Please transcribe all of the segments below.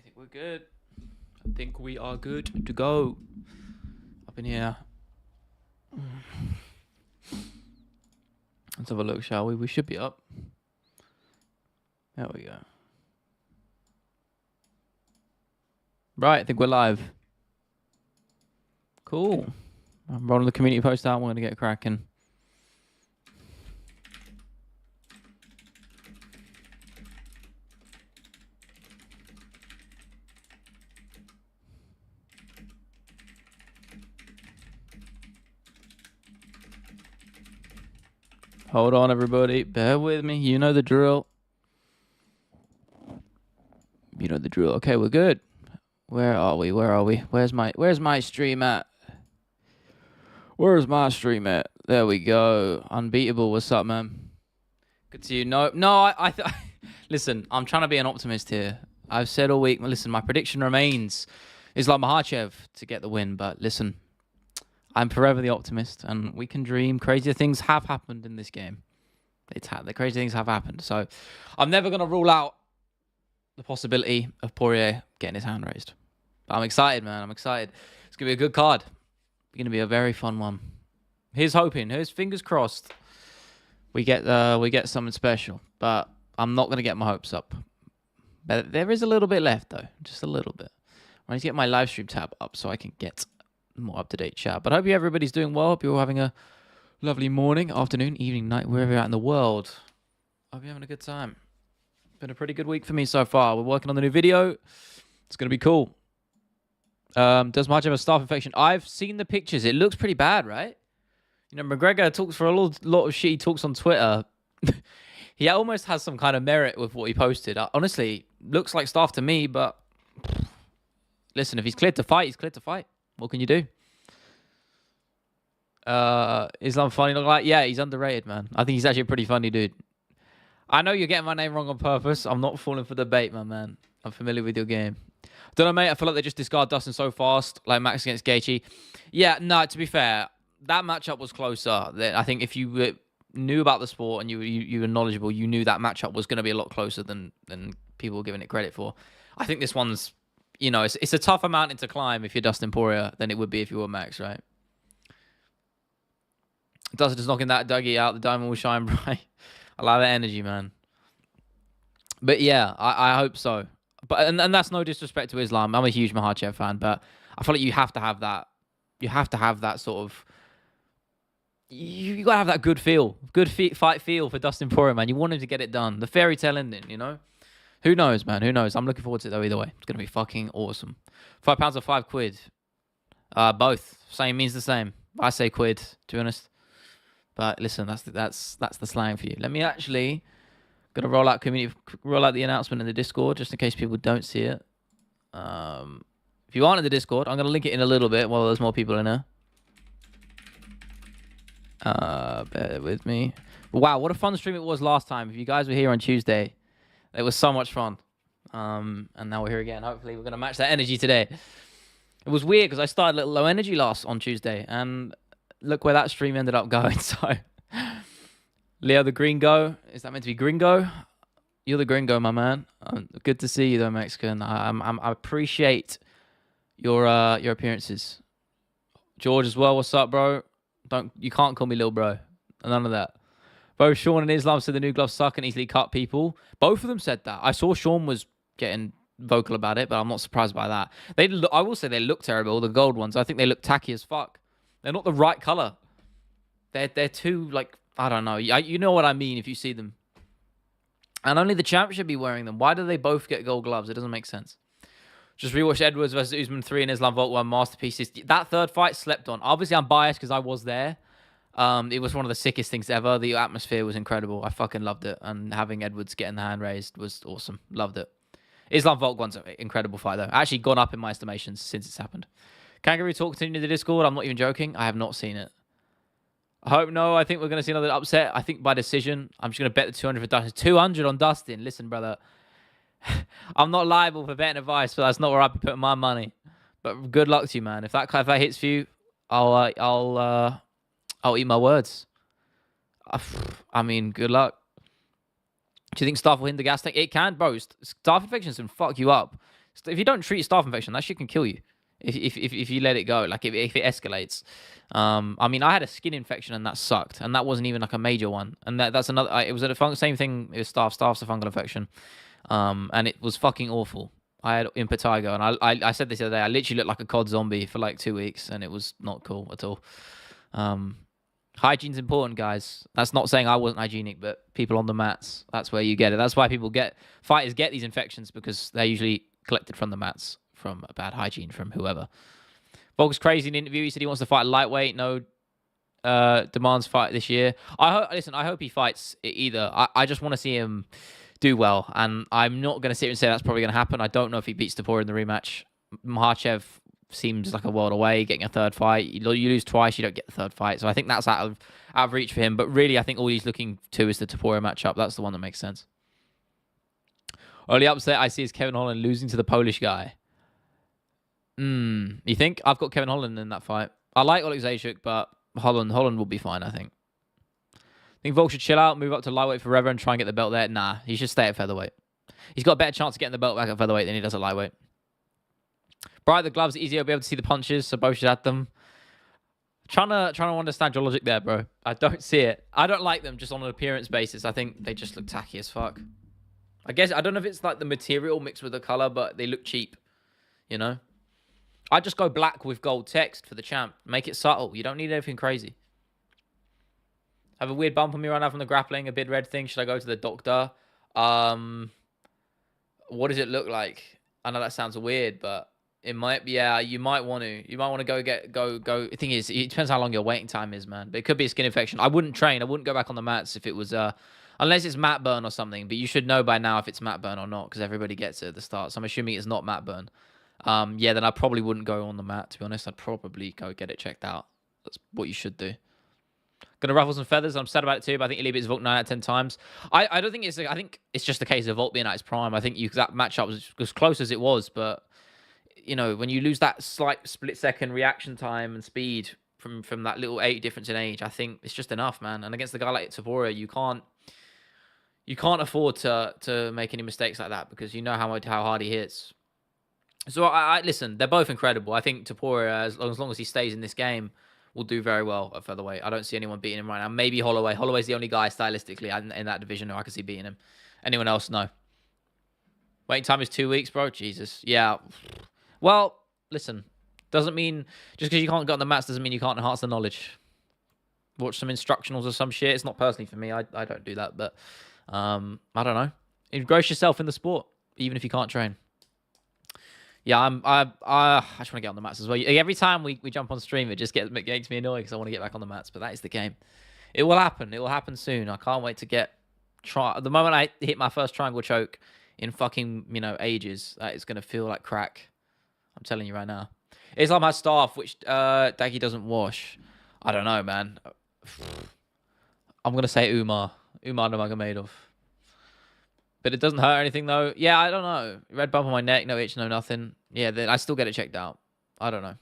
I think we're good. I think we are good to go. Up in here. Let's have a look, shall we? We should be up. There we go. Right, I think we're live. Cool. I'm rolling the community post out. We're going to get cracking. Hold on, everybody. Bear with me. You know the drill. You know the drill. Okay, we're good. Where are we? Where are we? Where's my stream at? Where's my stream at? There we go. Unbeatable. What's up, man? Good to see you. No, listen, I'm trying to be an optimist here. I've said all week, listen, my prediction remains Islam Makhachev to get the win. But listen, I'm forever the optimist, and we can dream. Crazier things have happened in this game. The crazy things have happened. So I'm never going to rule out the possibility of Poirier getting his hand raised. But I'm excited, man. I'm excited. It's going to be a good card. It's going to be a very fun one. Here's hoping. Here's fingers crossed. We get something special. But I'm not going to get my hopes up. But there is a little bit left, though. Just a little bit. I need to get my live stream tab up so I can get more up-to-date chat. But I hope everybody's doing well. Hope you're all having a lovely morning, afternoon, evening, night, wherever you're at in the world. I hope you're having a good time. Been a pretty good week for me so far. We're working on the new video. It's going to be cool. Does Makhachev have a staph infection? I've seen the pictures. It looks pretty bad, right? You know, McGregor talks for a lot of shit he talks on Twitter. He almost has some kind of merit with what he posted. Honestly, looks like staph to me, but listen, if he's cleared to fight, he's cleared to fight. What can you do? Islam funny? Like, yeah, he's underrated, man. I think he's actually a pretty funny dude. I know you're getting my name wrong on purpose. I'm not falling for the bait, my man. I'm familiar with your game. Don't know, mate. I feel like they just discard Dustin so fast, like Max against Gaethje. Yeah, no, to be fair, that matchup was closer. I think if you knew about the sport and you were knowledgeable, you knew that matchup was going to be a lot closer than people were giving it credit for. I think this one's, you know, it's a tougher mountain to climb if you're Dustin Poirier than it would be if you were Max, right? Dustin just knocking that Dougie out. The diamond will shine bright. I like that energy, man. But yeah, I hope so. But and that's no disrespect to Islam. I'm a huge Makhachev fan, but I feel like you have to have that. You have to have that sort of. You gotta have that good feel, fight feel for Dustin Poirier, man. You want him to get it done. The fairy tale ending, you know. Who knows, man? Who knows? I'm looking forward to it though. Either way, it's gonna be fucking awesome. £5 or £5? Both. Same means the same. I say quid, to be honest. But listen, that's the slang for you. Let me actually gonna roll out the announcement in the Discord just in case people don't see it. If you aren't in the Discord, I'm gonna link it in a little bit while there's more people in there. Bear with me. Wow, what a fun stream it was last time. If you guys were here on Tuesday, it was so much fun. And now we're here again. Hopefully we're gonna match that energy today. It was weird because I started a little low energy on Tuesday, and look where that stream ended up going. So, Leo the Gringo. Is that meant to be Gringo? You're the Gringo, my man. Good to see you, though, Mexican. I appreciate your appearances. George as well. What's up, bro? You can't call me little bro. None of that. Both Sean and Islam said the new gloves suck and easily cut people. Both of them said that. I saw Sean was getting vocal about it, but I'm not surprised by that. I will say they look terrible. The gold ones. I think they look tacky as fuck. They're not the right color. They're too, like, I don't know. You know what I mean if you see them. And only the champ should be wearing them. Why do they both get gold gloves? It doesn't make sense. Just rewatched Edwards versus Usman 3 and Islam Volk 1 masterpieces. That third fight slept on. Obviously, I'm biased because I was there. It was one of the sickest things ever. The atmosphere was incredible. I fucking loved it. And having Edwards getting the hand raised was awesome. Loved it. Islam Volk 1's an incredible fight, though. Actually gone up in my estimations since it's happened. Kangaroo Talk continue to the Discord. I'm not even joking. I have not seen it. I hope no. I think we're going to see another upset. I think by decision. I'm just going to bet the 200 for Dustin. 200 on Dustin. Listen, brother. I'm not liable for betting advice, but that's not where I'd be putting my money. But good luck to you, man. If that hits for you, I'll eat my words. I mean, good luck. Do you think staph will hinder gas tank? It can, bro. Staph infections can fuck you up. If you don't treat staph infection, that shit can kill you. If you let it go, like if it escalates. I mean, I had a skin infection and that sucked, and that wasn't even like a major one. And that's another. It was same thing with staph. Staph's a fungal infection, and it was fucking awful. I had impetigo, and I said this the other day. I literally looked like a COD zombie for like 2 weeks, and it was not cool at all. Hygiene's important, guys. That's not saying I wasn't hygienic, but people on the mats, that's where you get it. That's why fighters get these infections, because they're usually collected from the mats, from a bad hygiene from whoever. Volk's crazy in the interview. He said he wants to fight lightweight. No demands fight this year. I hope he fights either. I just want to see him do well, and I'm not going to sit here and say that's probably going to happen. I don't know if he beats Poirier in the rematch. Makhachev seems like a world away, getting a third fight. You lose twice, you don't get the third fight. So I think that's out of reach for him. But really, I think all he's looking to is the Poirier matchup. That's the one that makes sense. Only upset I see is Kevin Holland losing to the Polish guy. You think? I've got Kevin Holland in that fight. I like Oleg Zaciuk, but Holland will be fine, I think. I think Volk should chill out, move up to lightweight forever, and try and get the belt there. Nah, he should stay at featherweight. He's got a better chance of getting the belt back at featherweight than he does at lightweight. Bright the gloves, easier to be able to see the punches, so both should add them. Trying to understand your logic there, bro. I don't see it. I don't like them just on an appearance basis. I think they just look tacky as fuck. I guess, I don't know if it's like the material mixed with the color, but they look cheap, you know? I just go black with gold text for the champ. Make it subtle. You don't need anything crazy. Have a weird bump on me right now from the grappling, a big red thing. Should I go to the doctor? What does it look like? I know that sounds weird, but it might be, yeah, you might want to. You might want to go. The thing is, it depends how long your waiting time is, man. But it could be a skin infection. I wouldn't train. I wouldn't go back on the mats if it was, unless it's mat burn or something. But you should know by now if it's mat burn or not, because everybody gets it at the start. So I'm assuming it's not mat burn. Yeah, then I probably wouldn't go on the mat, to be honest. I'd probably go get it checked out. That's what you should do. Gonna ruffle some feathers. I'm sad about it too, but I think Ilya beats Volk 9 out of 10 times. I don't think it's... I think it's just the case of Volk being at his prime. I think that matchup was as close as it was, but, you know, when you lose that slight split-second reaction time and speed from that little 8 difference in age, I think it's just enough, man. And against a guy like Poirier, you can't afford to make any mistakes like that, because you know how hard he hits. So, I listen, they're both incredible. I think Poirier, as long as he stays in this game, will do very well at featherweight. I don't see anyone beating him right now. Maybe Holloway. Holloway's the only guy stylistically in that division who I can see beating him. Anyone else? No. Waiting time is 2 weeks, bro. Jesus. Yeah. Well, listen. Doesn't mean... Just because you can't get on the mats doesn't mean you can't enhance the knowledge. Watch some instructionals or some shit. It's not personally for me. I don't do that. But, I don't know. Engross yourself in the sport, even if you can't train. Yeah, I just want to get on the mats as well. Every time we jump on stream, it just makes me annoyed because I want to get back on the mats. But that is the game. It will happen. It will happen soon. I can't wait to the moment I hit my first triangle choke in fucking, ages, that is going to feel like crack. I'm telling you right now. It's like my staff, which Daggy doesn't wash. I don't know, man. I'm going to say Umar Nurmagomedov. But it doesn't hurt anything, though. Yeah, I don't know. Red bump on my neck, no itch, no nothing. Yeah, then I still get it checked out. I don't know.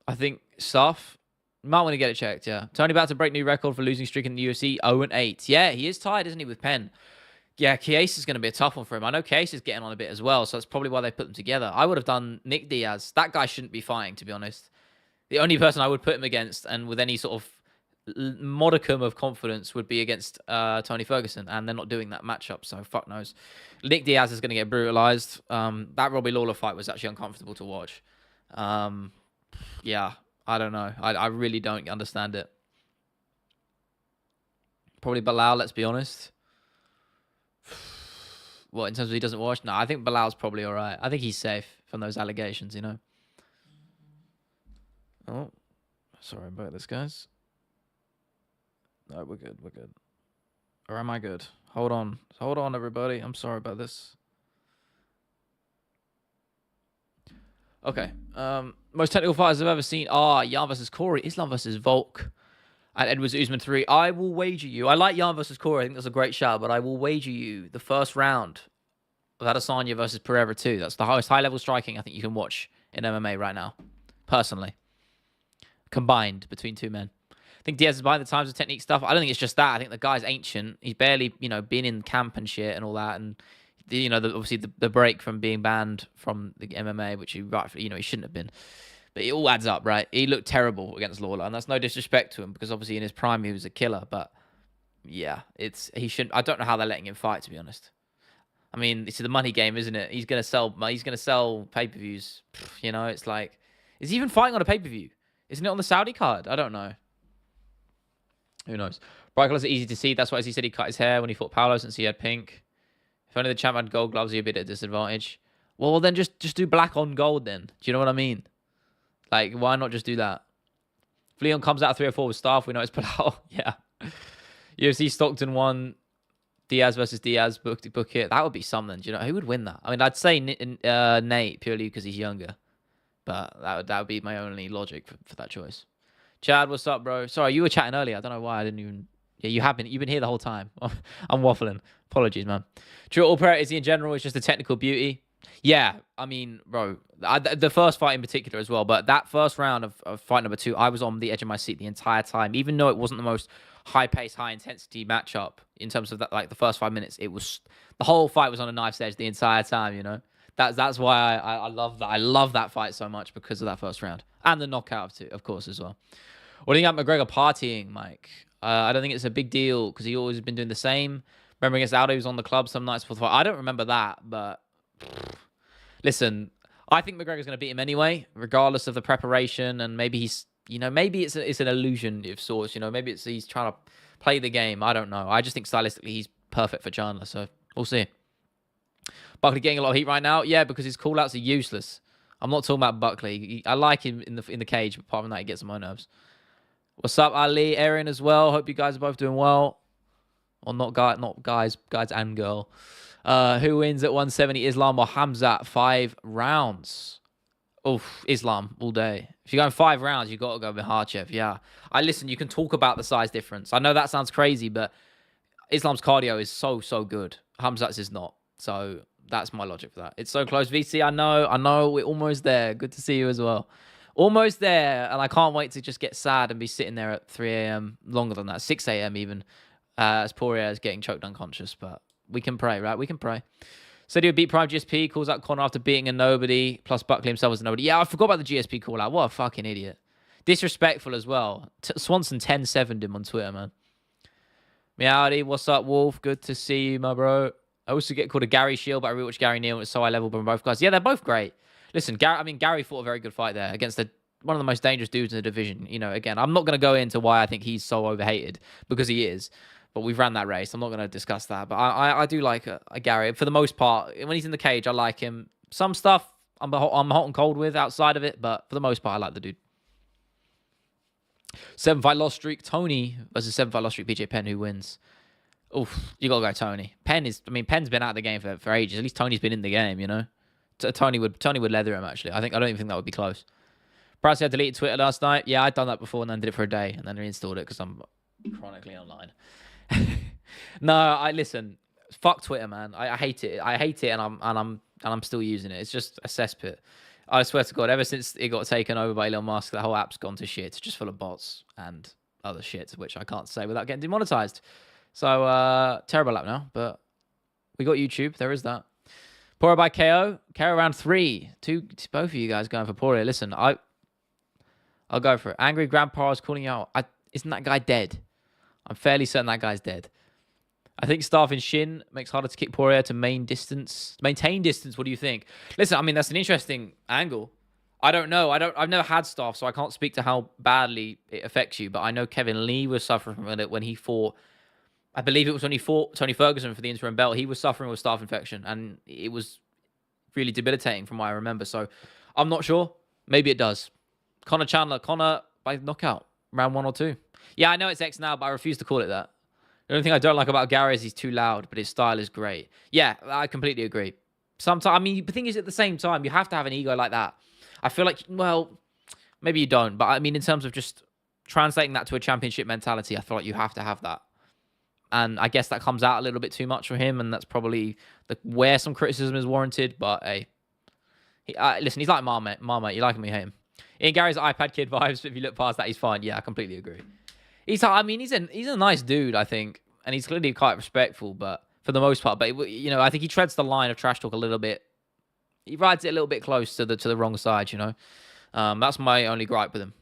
I think Saf might want to get it checked, yeah. Tony about to break new record for losing streak in the UFC, 0-8. Yeah, he is tied, isn't he, with Penn? Yeah, Case is going to be a tough one for him. I know Case is getting on a bit as well, so that's probably why they put them together. I would have done Nick Diaz. That guy shouldn't be fighting, to be honest. The only person I would put him against, and with any sort of modicum of confidence, would be against Tony Ferguson, and they're not doing that matchup, so fuck knows. Nick Diaz is going to get brutalized. That Robbie Lawler fight was actually uncomfortable to watch. Yeah, I don't know. I really don't understand it. Probably Bilal, let's be honest. What, in terms of he doesn't watch? No, I think Bilal's probably all right. I think he's safe from those allegations, Oh, sorry about this, guys. No, we're good. We're good. Or am I good? Hold on. Hold on, everybody. I'm sorry about this. Okay. Most technical fighters I've ever seen are Jan versus Corey, Islam versus Volk, and Edwards Usman 3. I will wager you. I like Jan versus Corey. I think that's a great shout, but I will wager you the first round of Adesanya versus Pereira 2. That's the highest high-level striking I think you can watch in MMA right now, personally. Combined between two men. I think Diaz is behind the times of technique stuff. I don't think it's just that. I think the guy's ancient. He's barely, been in camp and shit and all that. And obviously the break from being banned from the MMA, which he rightfully, he shouldn't have been. But it all adds up, right? He looked terrible against Lawler, and that's no disrespect to him because obviously in his prime he was a killer. But yeah, he shouldn't. I don't know how they're letting him fight, to be honest. I mean, it's the money game, isn't it? He's gonna sell pay-per-views. It's like, is he even fighting on a pay-per-view? Isn't it on the Saudi card? I don't know. Who knows? Bright colors are easy to see. That's why, as he said, he cut his hair when he fought Paolo since he had pink. If only the champ had gold gloves, he'd be at a disadvantage. Well, then just do black on gold then. Do you know what I mean? Like, why not just do that? If Leon comes out 3 or 4 with staff, we know it's Palau. Yeah. UFC Stockton won. Diaz versus Diaz. Book it. That would be something. Do you know who would win that? I mean, I'd say Nate purely because he's younger. But that would be my only logic for that choice. Chad, what's up, bro? Sorry, you were chatting earlier. I don't know why I didn't even... Yeah, you have been. You've been here the whole time. I'm waffling. Apologies, man. True, all priority in general is just a technical beauty. Yeah, I mean, bro, the first fight in particular as well, but that first round of fight number 2, I was on the edge of my seat the entire time, even though it wasn't the most high-paced, high-intensity matchup in terms of that, like the first 5 minutes. It was the whole fight was on a knife's edge the entire time. That's why I love that. I love that fight so much because of that first round and the knockout of course, as well. What do you think about McGregor partying, Mike? I don't think it's a big deal because he always been doing the same. Remember against Aldo, he was on the club some nights before the fight. I don't remember that, but listen, I think McGregor's going to beat him anyway, regardless of the preparation. And maybe maybe it's an illusion of sorts. Maybe he's trying to play the game. I don't know. I just think stylistically he's perfect for Chandler. So we'll see. Buckley getting a lot of heat right now. Yeah, because his call-outs are useless. I'm not talking about Buckley. I like him in the cage, but apart from that, he gets on my nerves. What's up, Ali? Aaron as well. Hope you guys are both doing well. Or not guys and girl. Who wins at 170, Islam or Hamzat? 5 rounds. Oof, Islam all day. If you're going 5 rounds, you got to go with Makhachev. Yeah. Listen, you can talk about the size difference. I know that sounds crazy, but Islam's cardio is so good. Hamzat's is not. So that's my logic for that. It's so close. VC, I know. We're almost there. Good to see you as well. Almost there, and I can't wait to just get sad and be sitting there at 3 a.m. Longer than that, 6 a.m. even, as Poirier is getting choked unconscious. But we can pray, right? We can pray. Said he would beat Prime GSP, calls out Conor after beating a nobody, plus Buckley himself was a nobody. Yeah, I forgot about the GSP call out. What a fucking idiot. Disrespectful as well. Swanson 10-7'd him on Twitter, man. Meowdy, what's up, Wolf? Good to see you, my bro. I also get called a Gary Shield, but I rewatched Gary Neal. It's so high level, but both guys. Yeah, they're both great. Listen, Gary fought a very good fight there against one of the most dangerous dudes in the division. Again, I'm not going to go into why I think he's so overhated, because he is. But we've ran that race. I'm not going to discuss that. But I do like a Gary. For the most part, when he's in the cage, I like him. Some stuff I'm hot and cold with outside of it, but for the most part, I like the dude. 7-fight loss streak, Tony versus 7-fight loss streak, BJ Penn, who wins? Oof, you got to go Tony. Penn's been out of the game for ages. At least Tony's been in the game, Tony would leather him, actually. I don't even think that would be close. Price had deleted Twitter last night. Yeah, I'd done that before and then did it for a day and then reinstalled it because I'm chronically online. No, listen. Fuck Twitter, man. I hate it. I hate it, and I'm still using it. It's just a cesspit. I swear to God, ever since it got taken over by Elon Musk, the whole app's gone to shit. It's just full of bots and other shit, which I can't say without getting demonetized. So terrible app now, but we got YouTube. There is that. Poirier by KO. KO round 3. Both of you guys going for Poirier. Listen, I'll go for it. Angry Grandpa is calling out. Isn't that guy dead? I'm fairly certain that guy's dead. I think staffing Shin makes harder to kick Poirier to maintain distance. What do you think? Listen, that's an interesting angle. I don't know. I've never had staff, so I can't speak to how badly it affects you. But I know Kevin Lee was suffering from it when he fought. I believe it was when he fought Tony Ferguson for the interim belt. He was suffering with staph infection, and it was really debilitating from what I remember. So I'm not sure. Maybe it does. Conor Chandler. Conor by knockout. Round 1 or 2. Yeah, I know it's X now, but I refuse to call it that. The only thing I don't like about Gary is he's too loud, but his style is great. Yeah, I completely agree. Sometimes, the thing is, at the same time, you have to have an ego like that. I feel like, well, maybe you don't, but in terms of just translating that to a championship mentality, I feel like you have to have that. And I guess that comes out a little bit too much for him, and that's probably where some criticism is warranted. But hey, listen, he's like Marmite. You like him, you hate him. Ian Gary's iPad kid vibes, but if you look past that, he's fine. Yeah, I completely agree. He's a nice dude, I think, and he's clearly quite respectful. But for the most part. But you know, I think he treads the line of trash talk a little bit. He rides it a little bit close to the wrong side. You know, that's my only gripe with him.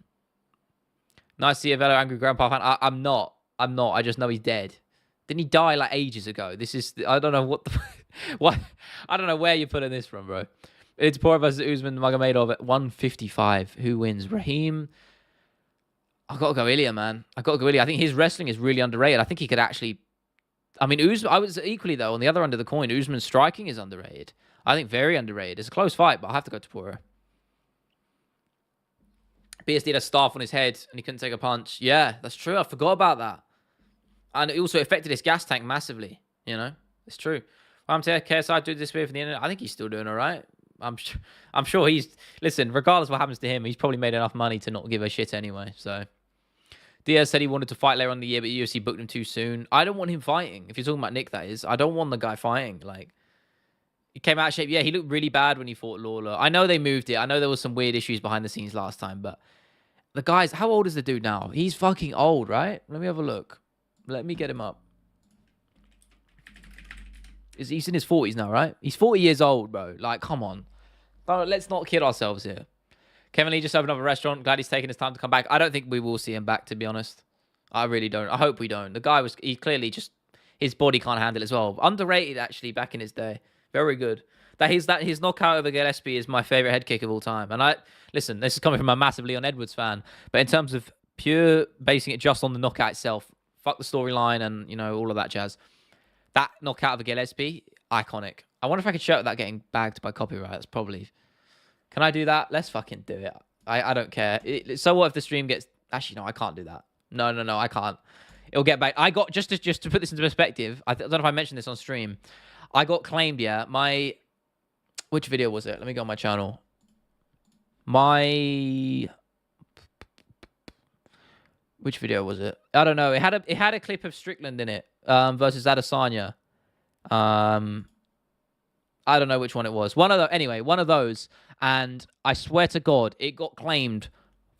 Nice to see a Velo angry grandpa fan. I'm not. I just know he's dead. Didn't he die like ages ago? This is, I don't know what the, what, I don't know where you're putting this from, bro. It's Poirier versus Usman Magomedov at 155. Who wins? Raheem. I got to go Ilya, man. I think his wrestling is really underrated. I think he could actually, I mean, Usman, I was equally though, on the other end of the coin, Usman's striking is underrated. I think very underrated. It's a close fight, but I have to go to Poirier. BSD had a staff on his head and he couldn't take a punch. Yeah, that's true. I forgot about that. And it also affected his gas tank massively. You know, it's true. I'm telling KSI did this for the internet. I think he's still doing all right. I'm sure he's, listen, regardless of what happens to him, he's probably made enough money to not give a shit anyway. So Diaz said he wanted to fight later on in the year, but UFC booked him too soon. I don't want him fighting. If you're talking about Nick, that is. I don't want the guy fighting. Like, he came out of shape. Yeah, he looked really bad when he fought Lawler. I know they moved it. I know there was some weird issues behind the scenes last time, but the guy's, how old is the dude now? He's fucking old, right? Let me have a look. Let me get him up. He's in his 40s now, right? He's 40 years old, bro. Like, come on. Let's not kid ourselves here. Kevin Lee just opened up a restaurant. Glad he's taking his time to come back. I don't think we will see him back, to be honest. I really don't. I hope we don't. The guy was, he clearly just, his body can't handle it as well. Underrated, actually, back in his day. Very good. His knockout over Gillespie is my favorite head kick of all time. And listen, this is coming from a massive Leon Edwards fan. But in terms of pure basing it just on the knockout itself, fuck the storyline and, you know, all of that jazz. That knockout of Gillespie, iconic. I wonder if I could show it without getting bagged by copyright. That's probably... Can I do that? Let's fucking do it. I don't care. So what if the stream gets... Actually, no, I can't do that. No, I can't. It'll get back. I got... Just to put this into perspective, I don't know if I mentioned this on stream. I got claimed, yeah. Which video was it? Let me go on my channel. Which video was it? I don't know. It had a clip of Strickland in it versus Adesanya. I don't know which one it was. Anyway, one of those. And I swear to God, it got claimed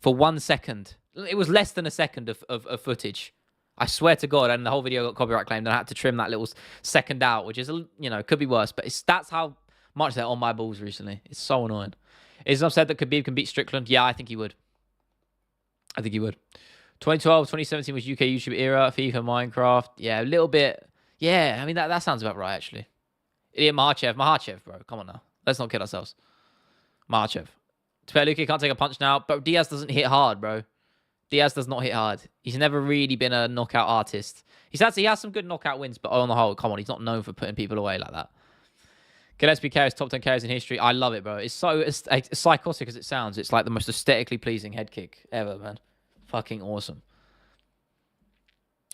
for 1 second. It was less than a second of footage. I swear to God, and the whole video got copyright claimed, and I had to trim that little second out, which is, you know, could be worse. But that's how much they're on my balls recently. It's so annoying. Is it upset that Khabib can beat Strickland? Yeah, I think he would. 2012, 2017 was UK YouTube era, FIFA, Minecraft. Yeah, a little bit. Yeah, I mean, that sounds about right, actually. Idiot Makhachev, bro. Come on now. Let's not kid ourselves. Makhachev. Luke can't take a punch now, but Diaz doesn't hit hard, bro. Diaz does not hit hard. He's never really been a knockout artist. He has some good knockout wins, but on the whole, come on, he's not known for putting people away like that. Gillespie carries top 10 carries in history. I love it, bro. It's psychotic as it sounds. It's like the most aesthetically pleasing head kick ever, man. Fucking awesome.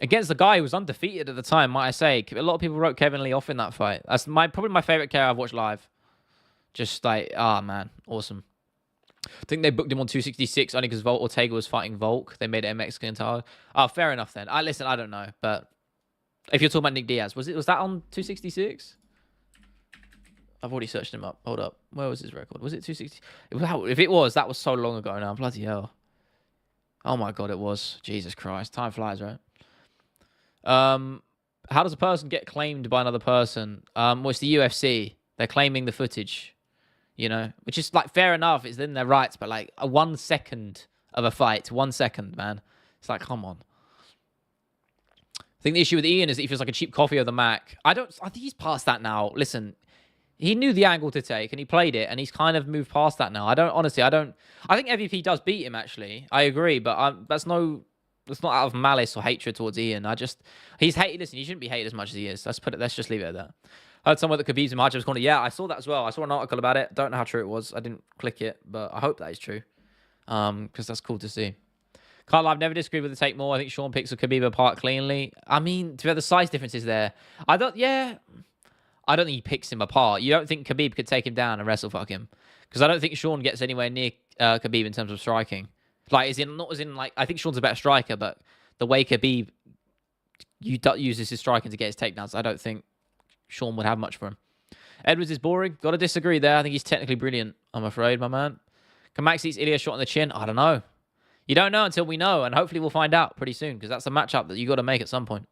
Against the guy who was undefeated at the time, might I say. A lot of people wrote Kevin Lee off in that fight. That's probably my favorite KO I've watched live. Just like, man, awesome. I think they booked him on 266 only because Ortega was fighting Volk. They made it a Mexican title. Oh, fair enough then. Listen, I don't know, but if you're talking about Nick Diaz, was that on 266? I've already searched him up. Hold up. Where was his record? Was it 260? If it was, that was so long ago now. Bloody hell. Oh my God, it was. Jesus Christ. Time flies, right? How does a person get claimed by another person? Well, it's the UFC. They're claiming the footage, you know, which is like fair enough. It's in their rights, but like a 1 second of a fight, 1 second, man. It's like, come on. I think the issue with Ian is that he feels like a cheap copy of the Mac. I think he's past that now. Listen, he knew the angle to take and he played it and he's kind of moved past that now. I think MVP does beat him actually. I agree, but that's not out of malice or hatred towards Ian. He's hated. Listen, he shouldn't be hated as much as he is. Let's just leave it at that. I heard somewhere that Khabib's in Makhachev's corner. Yeah, I saw that as well. I saw an article about it. Don't know how true it was. I didn't click it, but I hope that is true. Because that's cool to see. Can't lie, I've never disagreed with the take more. I think Sean picks Khabib apart cleanly. I mean, to be fair, the size differences there. I don't think he picks him apart. You don't think Khabib could take him down and wrestle fuck him? Because I don't think Sean gets anywhere near Khabib in terms of striking. Like, I think Sean's a better striker, but the way Khabib uses his striking to get his takedowns, I don't think Sean would have much for him. Edwards is boring. Got to disagree there. I think he's technically brilliant, I'm afraid, my man. Can Max eat Ilya shot on the chin? I don't know. You don't know until we know, and hopefully we'll find out pretty soon, because that's a matchup that you got to make at some point.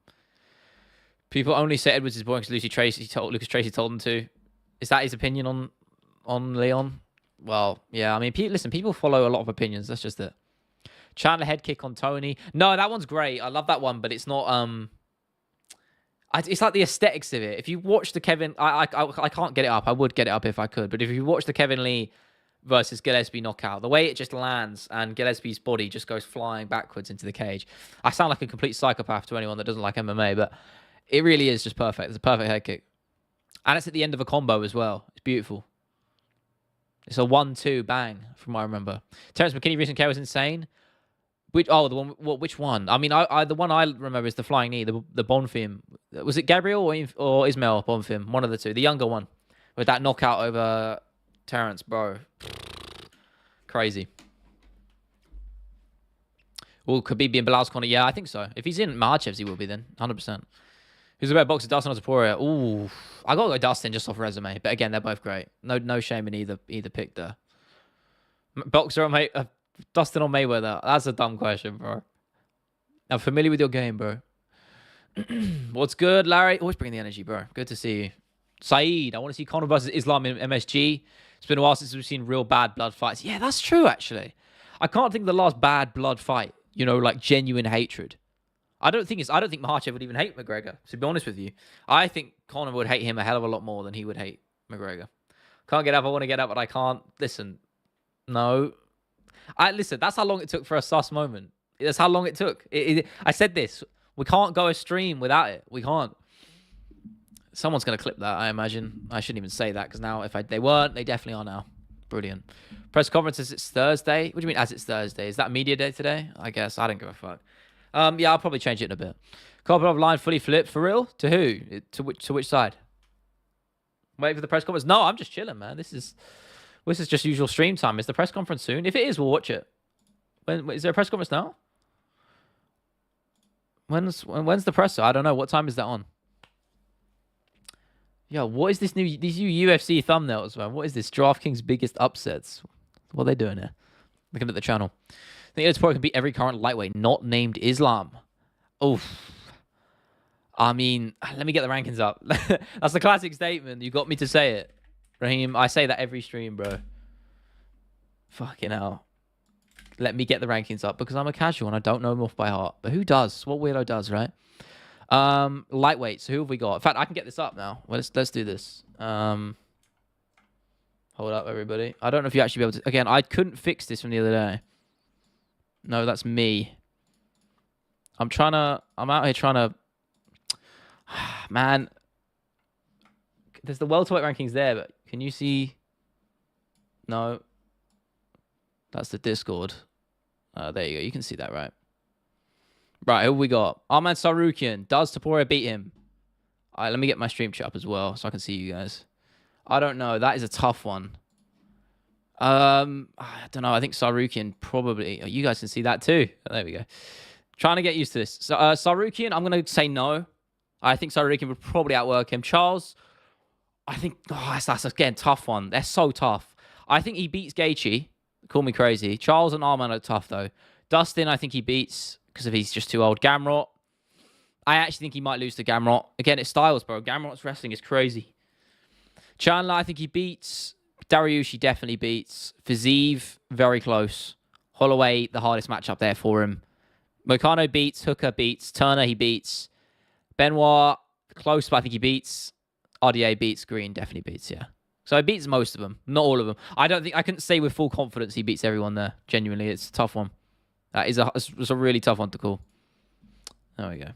People only say Edwards is boring because Lucas Tracy told them to. Is that his opinion on Leon? Well, yeah. I mean, listen, people follow a lot of opinions. That's just it. Chandler head kick on Tony. No, that one's great. I love that one, but it's not. It's like the aesthetics of it. If you watch the Kevin, I can't get it up. I would get it up if I could, but if you watch the Kevin Lee versus Gillespie knockout, the way it just lands and Gillespie's body just goes flying backwards into the cage. I sound like a complete psychopath to anyone that doesn't like MMA, but it really is just perfect. It's a perfect head kick, and it's at the end of a combo as well. It's beautiful. It's a 1-2 bang, from what I remember. Terrence McKinney recent KO was insane. Which one? I mean, the one I remember is the flying knee, the Bonfim. Was it Gabriel or Ismail Bonfim? One of the two, the younger one, with that knockout over Terrence, bro. Crazy. Will Khabib be in Bilal's corner? Yeah, I think so. If he's in Makhachev's, he will be then, 100%. Who's the better boxer, Dustin or Poirier? Ooh, I gotta go Dustin just off resume. But again, they're both great. No shame in either pick there. Boxer or Dustin or Mayweather? That's a dumb question, bro. I'm familiar with your game, bro. What's good, Larry? Always bringing the energy, bro. Good to see you. Saeed, I want to see Conor versus Islam in MSG. It's been a while since we've seen real bad blood fights. Yeah, that's true, actually. I can't think of the last bad blood fight. You know, like genuine hatred. I don't think Makhachev would even hate McGregor, to be honest with you. I think Conor would hate him a hell of a lot more than he would hate McGregor. Can't get up. I want to get up, but I can't. Listen. No. Listen, that's how long it took for a sus moment. That's how long it took. I said this. We can't go a stream without it. We can't. Someone's going to clip that, I imagine. I shouldn't even say that, because now if they weren't, they definitely are now. Brilliant. Press conference as it's Thursday. What do you mean as it's Thursday? Is that media day today? I guess. I don't give a fuck. Yeah, I'll probably change it in a bit. Kopilov line fully flipped. For real? To who? To which side? Wait for the press conference? No, I'm just chilling, man. This is just usual stream time. Is the press conference soon? If it is, we'll watch it. Is there a press conference now? When's the presser? I don't know. What time is that on? Yo, what is these new UFC thumbnails, man? What is this? DraftKings biggest upsets. What are they doing here? Looking at the channel. I think Edsport can beat every current lightweight not named Islam. Oof. I mean, let me get the rankings up. That's a classic statement. You got me to say it. Raheem, I say that every stream, bro. Fucking hell. Let me get the rankings up because I'm a casual and I don't know them off by heart. But who does? What weirdo does, right? Lightweight. So who have we got? In fact, I can get this up now. Well, let's do this. Hold up, everybody. I don't know if you actually be able to. Again, I couldn't fix this from the other day. No, that's me. I'm out here trying to. Man, there's the welterweight rankings there, but can you see? No. That's the Discord. There you go. You can see that, right? Right, who we got? Arman Sarukian. Does Poirier beat him? All right, let me get my stream chat up as well so I can see you guys. I don't know. That is a tough one. I don't know. I think Sarukian probably... Oh, you guys can see that too. There we go. Trying to get used to this. So, Sarukian, I'm going to say no. I think Sarukian would probably outwork him. Charles, I think... Oh, that's again, tough one. They're so tough. I think he beats Gaethje. Call me crazy. Charles and Arman are tough, though. Dustin, I think he beats... because if he's just too old. Gamrot, I actually think he might lose to Gamrot. Again, it's styles, bro. Gamrot's wrestling is crazy. Chandler, I think he beats. Dariush, he definitely beats. Fiziev, very close. Holloway, the hardest matchup there for him. Moicano beats. Hooker beats. Turner, he beats. Benoit, close, but I think he beats. RDA beats. Green definitely beats, yeah. So he beats most of them, not all of them. I couldn't say with full confidence he beats everyone there. Genuinely, it's a tough one. It's a really tough one to call. There we go.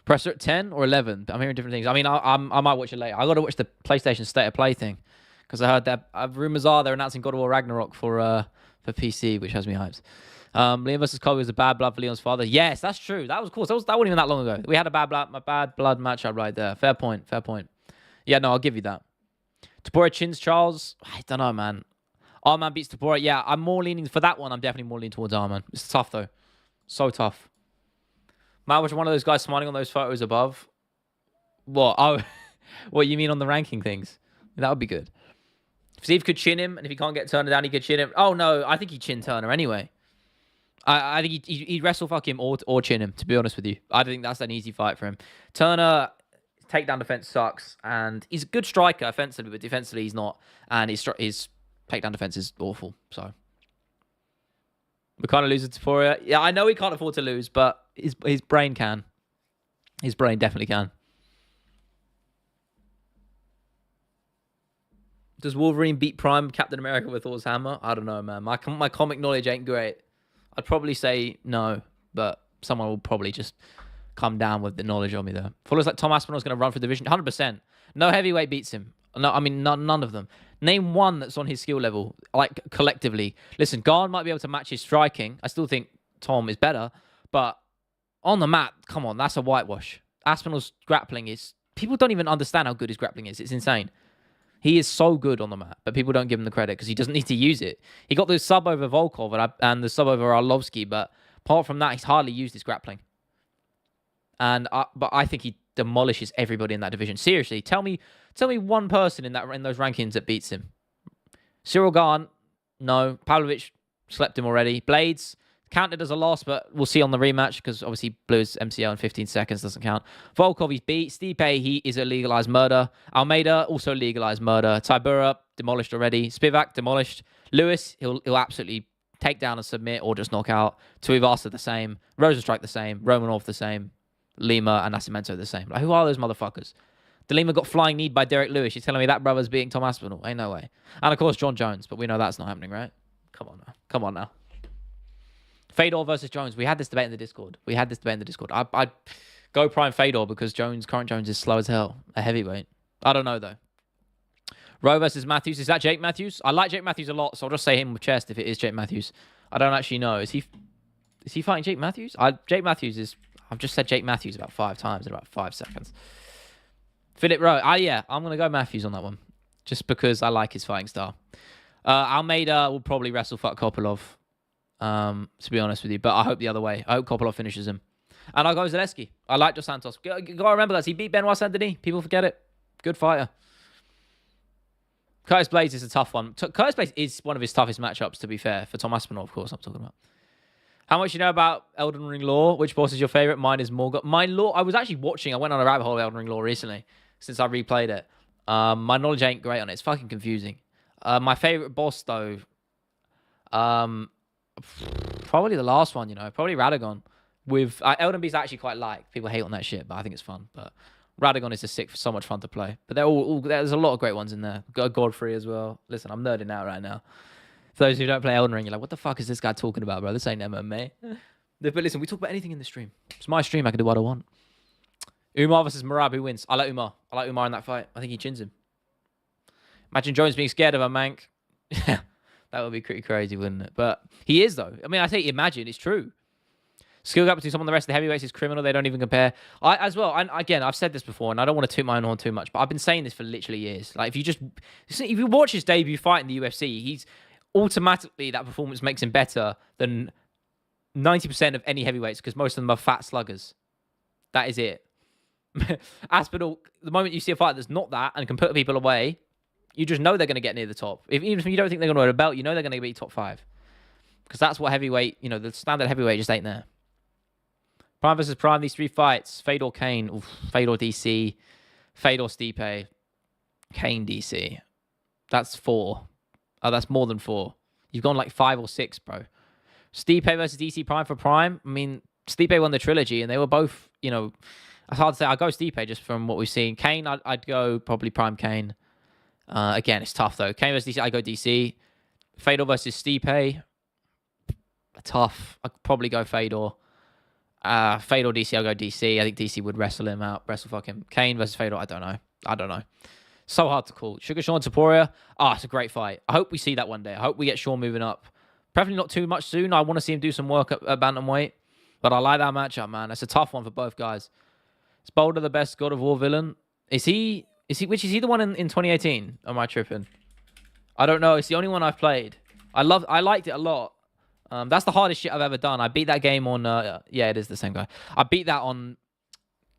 Presser at 10 or 11? I'm hearing different things. I mean, I might watch it later. I got to watch the PlayStation State of Play thing because I heard that rumors are they're announcing God of War Ragnarok for PC, which has me hyped. Liam versus Kobe was a bad blood for Leon's father. Yes, that's true. That was cool. That wasn't even that long ago. We had a bad blood matchup right there. Fair point. Yeah, no, I'll give you that. Topuria chins Charles. I don't know, man. Arman beats Topuria. Yeah, I'm more leaning for that one. I'm definitely more leaning towards Arman. It's tough, though. So tough. Matt was one of those guys smiling on those photos above. What? Oh, what you mean on the ranking things? That would be good. If Steve could chin him, and if he can't get Turner down, he could chin him. Oh, no. I think he'd chin Turner anyway. I think he'd wrestle fuck him or chin him, to be honest with you. I think that's an easy fight for him. Turner, takedown defense sucks, and he's a good striker offensively, but defensively he's not. And his takedown defense is awful. So we kind of lose it to Poirier. Yeah, I know he can't afford to lose, but his brain can. His brain definitely can. Does Wolverine beat Prime Captain America with Thor's hammer? I don't know, man. My comic knowledge ain't great. I'd probably say no, but someone will probably just come down with the knowledge on me there. Follows like Tom Aspinall's going to run for division. 100%. No heavyweight beats him. No, I mean, none of them. Name one that's on his skill level, like collectively. Listen, Garn might be able to match his striking. I still think Tom is better, but on the mat, come on, that's a whitewash. Aspinall's grappling is... People don't even understand how good his grappling is. It's insane. He is so good on the mat, but people don't give him the credit because he doesn't need to use it. He got the sub over Volkov and the sub over Arlovsky, but apart from that, he's hardly used his grappling. But I think he demolishes everybody in that division. Seriously, tell me one person in those rankings that beats him. Cyril Gahn, no. Pavlovich slept him already. Blades counted as a loss, but we'll see on the rematch because obviously blew his MCL in 15 seconds, doesn't count. Volkov, he's beat. Stipe, he is a legalized murder. Almeida, also legalized murder. Tybura, demolished already. Spivak, demolished. Lewis, he'll absolutely take down and submit or just knock out. Tuivasa, the same. Rosenstrike, the same. Romanov, the same. Lima and Nascimento, the same. Like, who are those motherfuckers? De Lima got flying kneed by Derek Lewis. You're telling me that brother's beating Tom Aspinall? Ain't no way. And of course, John Jones, but we know that's not happening, right? Come on now. Fedor versus Jones. We had this debate in the Discord. I'd go prime Fedor because current Jones is slow as hell. A heavyweight. I don't know, though. Rowe versus Matthews. Is that Jake Matthews? I like Jake Matthews a lot, so I'll just say him with chest if it is Jake Matthews. I don't actually know. Is he fighting Jake Matthews? I've just said Jake Matthews about 5 times in about 5 seconds. Philip Rowe. Yeah, I'm going to go Matthews on that one. Just because I like his fighting style. Almeida will probably wrestle fuck Kopylov. To be honest with you, but I hope the other way. I hope Kopylov finishes him. And I'll go Zaleski. I like Dos Santos. You gotta remember, guys, he beat Benoit Saint-Denis. People forget it. Good fighter. Curtis Blades is a tough one. Curtis Blades is one of his toughest matchups, to be fair. For Tom Aspinall, of course, I'm talking about. How much you know about Elden Ring lore? Which boss is your favorite? Mine is Morgoth. My lore, I was actually watching. I went on a rabbit hole of Elden Ring lore recently since I replayed it. My knowledge ain't great on it. It's fucking confusing. My favorite boss, though... probably the last one, probably Radagon. With Elden Beast, I actually quite like. People hate on that shit, but I think it's fun. But Radagon is so much fun to play. But there's a lot of great ones in there. Got Godfrey as well. Listen, I'm nerding out right now. For those who don't play Elden Ring, you're like, what the fuck is this guy talking about, bro? This ain't MMA. But listen, we talk about anything in the stream. It's my stream. I can do what I want. Umar versus Marab, who wins? I like Umar. I like Umar in that fight. I think he chins him. Imagine Jones being scared of a Mank. That would be pretty crazy, wouldn't it? But he is, though. I mean, I say imagine. It's true. Skill gap between some of the rest of the heavyweights is criminal. They don't even compare. Again, I've said this before, and I don't want to toot my own horn too much, but I've been saying this for literally years. Like, if you watch his debut fight in the UFC, he's automatically, that performance makes him better than 90% of any heavyweights because most of them are fat sluggers. That is it. Aspinall, the moment you see a fight that's not that and can put people away, you just know they're going to get near the top. Even if you don't think they're going to win a belt, you know they're going to be top 5. Because that's what heavyweight, the standard heavyweight just ain't there. Prime versus Prime, these 3 fights. Fedor Kane, Fedor DC, Fedor Stipe, Kane DC. That's 4. Oh, that's more than 4. You've gone like 5 or 6, bro. Stipe versus DC Prime for Prime. I mean, Stipe won the trilogy and they were both, it's hard to say. I'd go Stipe just from what we've seen. Kane, I'd go probably Prime Kane. Again, it's tough, though. Kane versus DC, I go DC. Fedor versus Stipe. Tough. I'd probably go Fedor. Fedor DC, I'll go DC. I think DC would wrestle him out. Wrestle fuck him. Kane versus Fedor, I don't know. So hard to call. Sugar Sean Taporia. It's a great fight. I hope we see that one day. I hope we get Sean moving up. Preferably not too much soon. I want to see him do some work at bantamweight. But I like that matchup, man. It's a tough one for both guys. Is Boulder the best God of War villain? Is he the one in 2018? Am I tripping? I don't know. It's the only one I've played. I liked it a lot. That's the hardest shit I've ever done. I beat that game on... yeah, it is the same guy. I beat that on...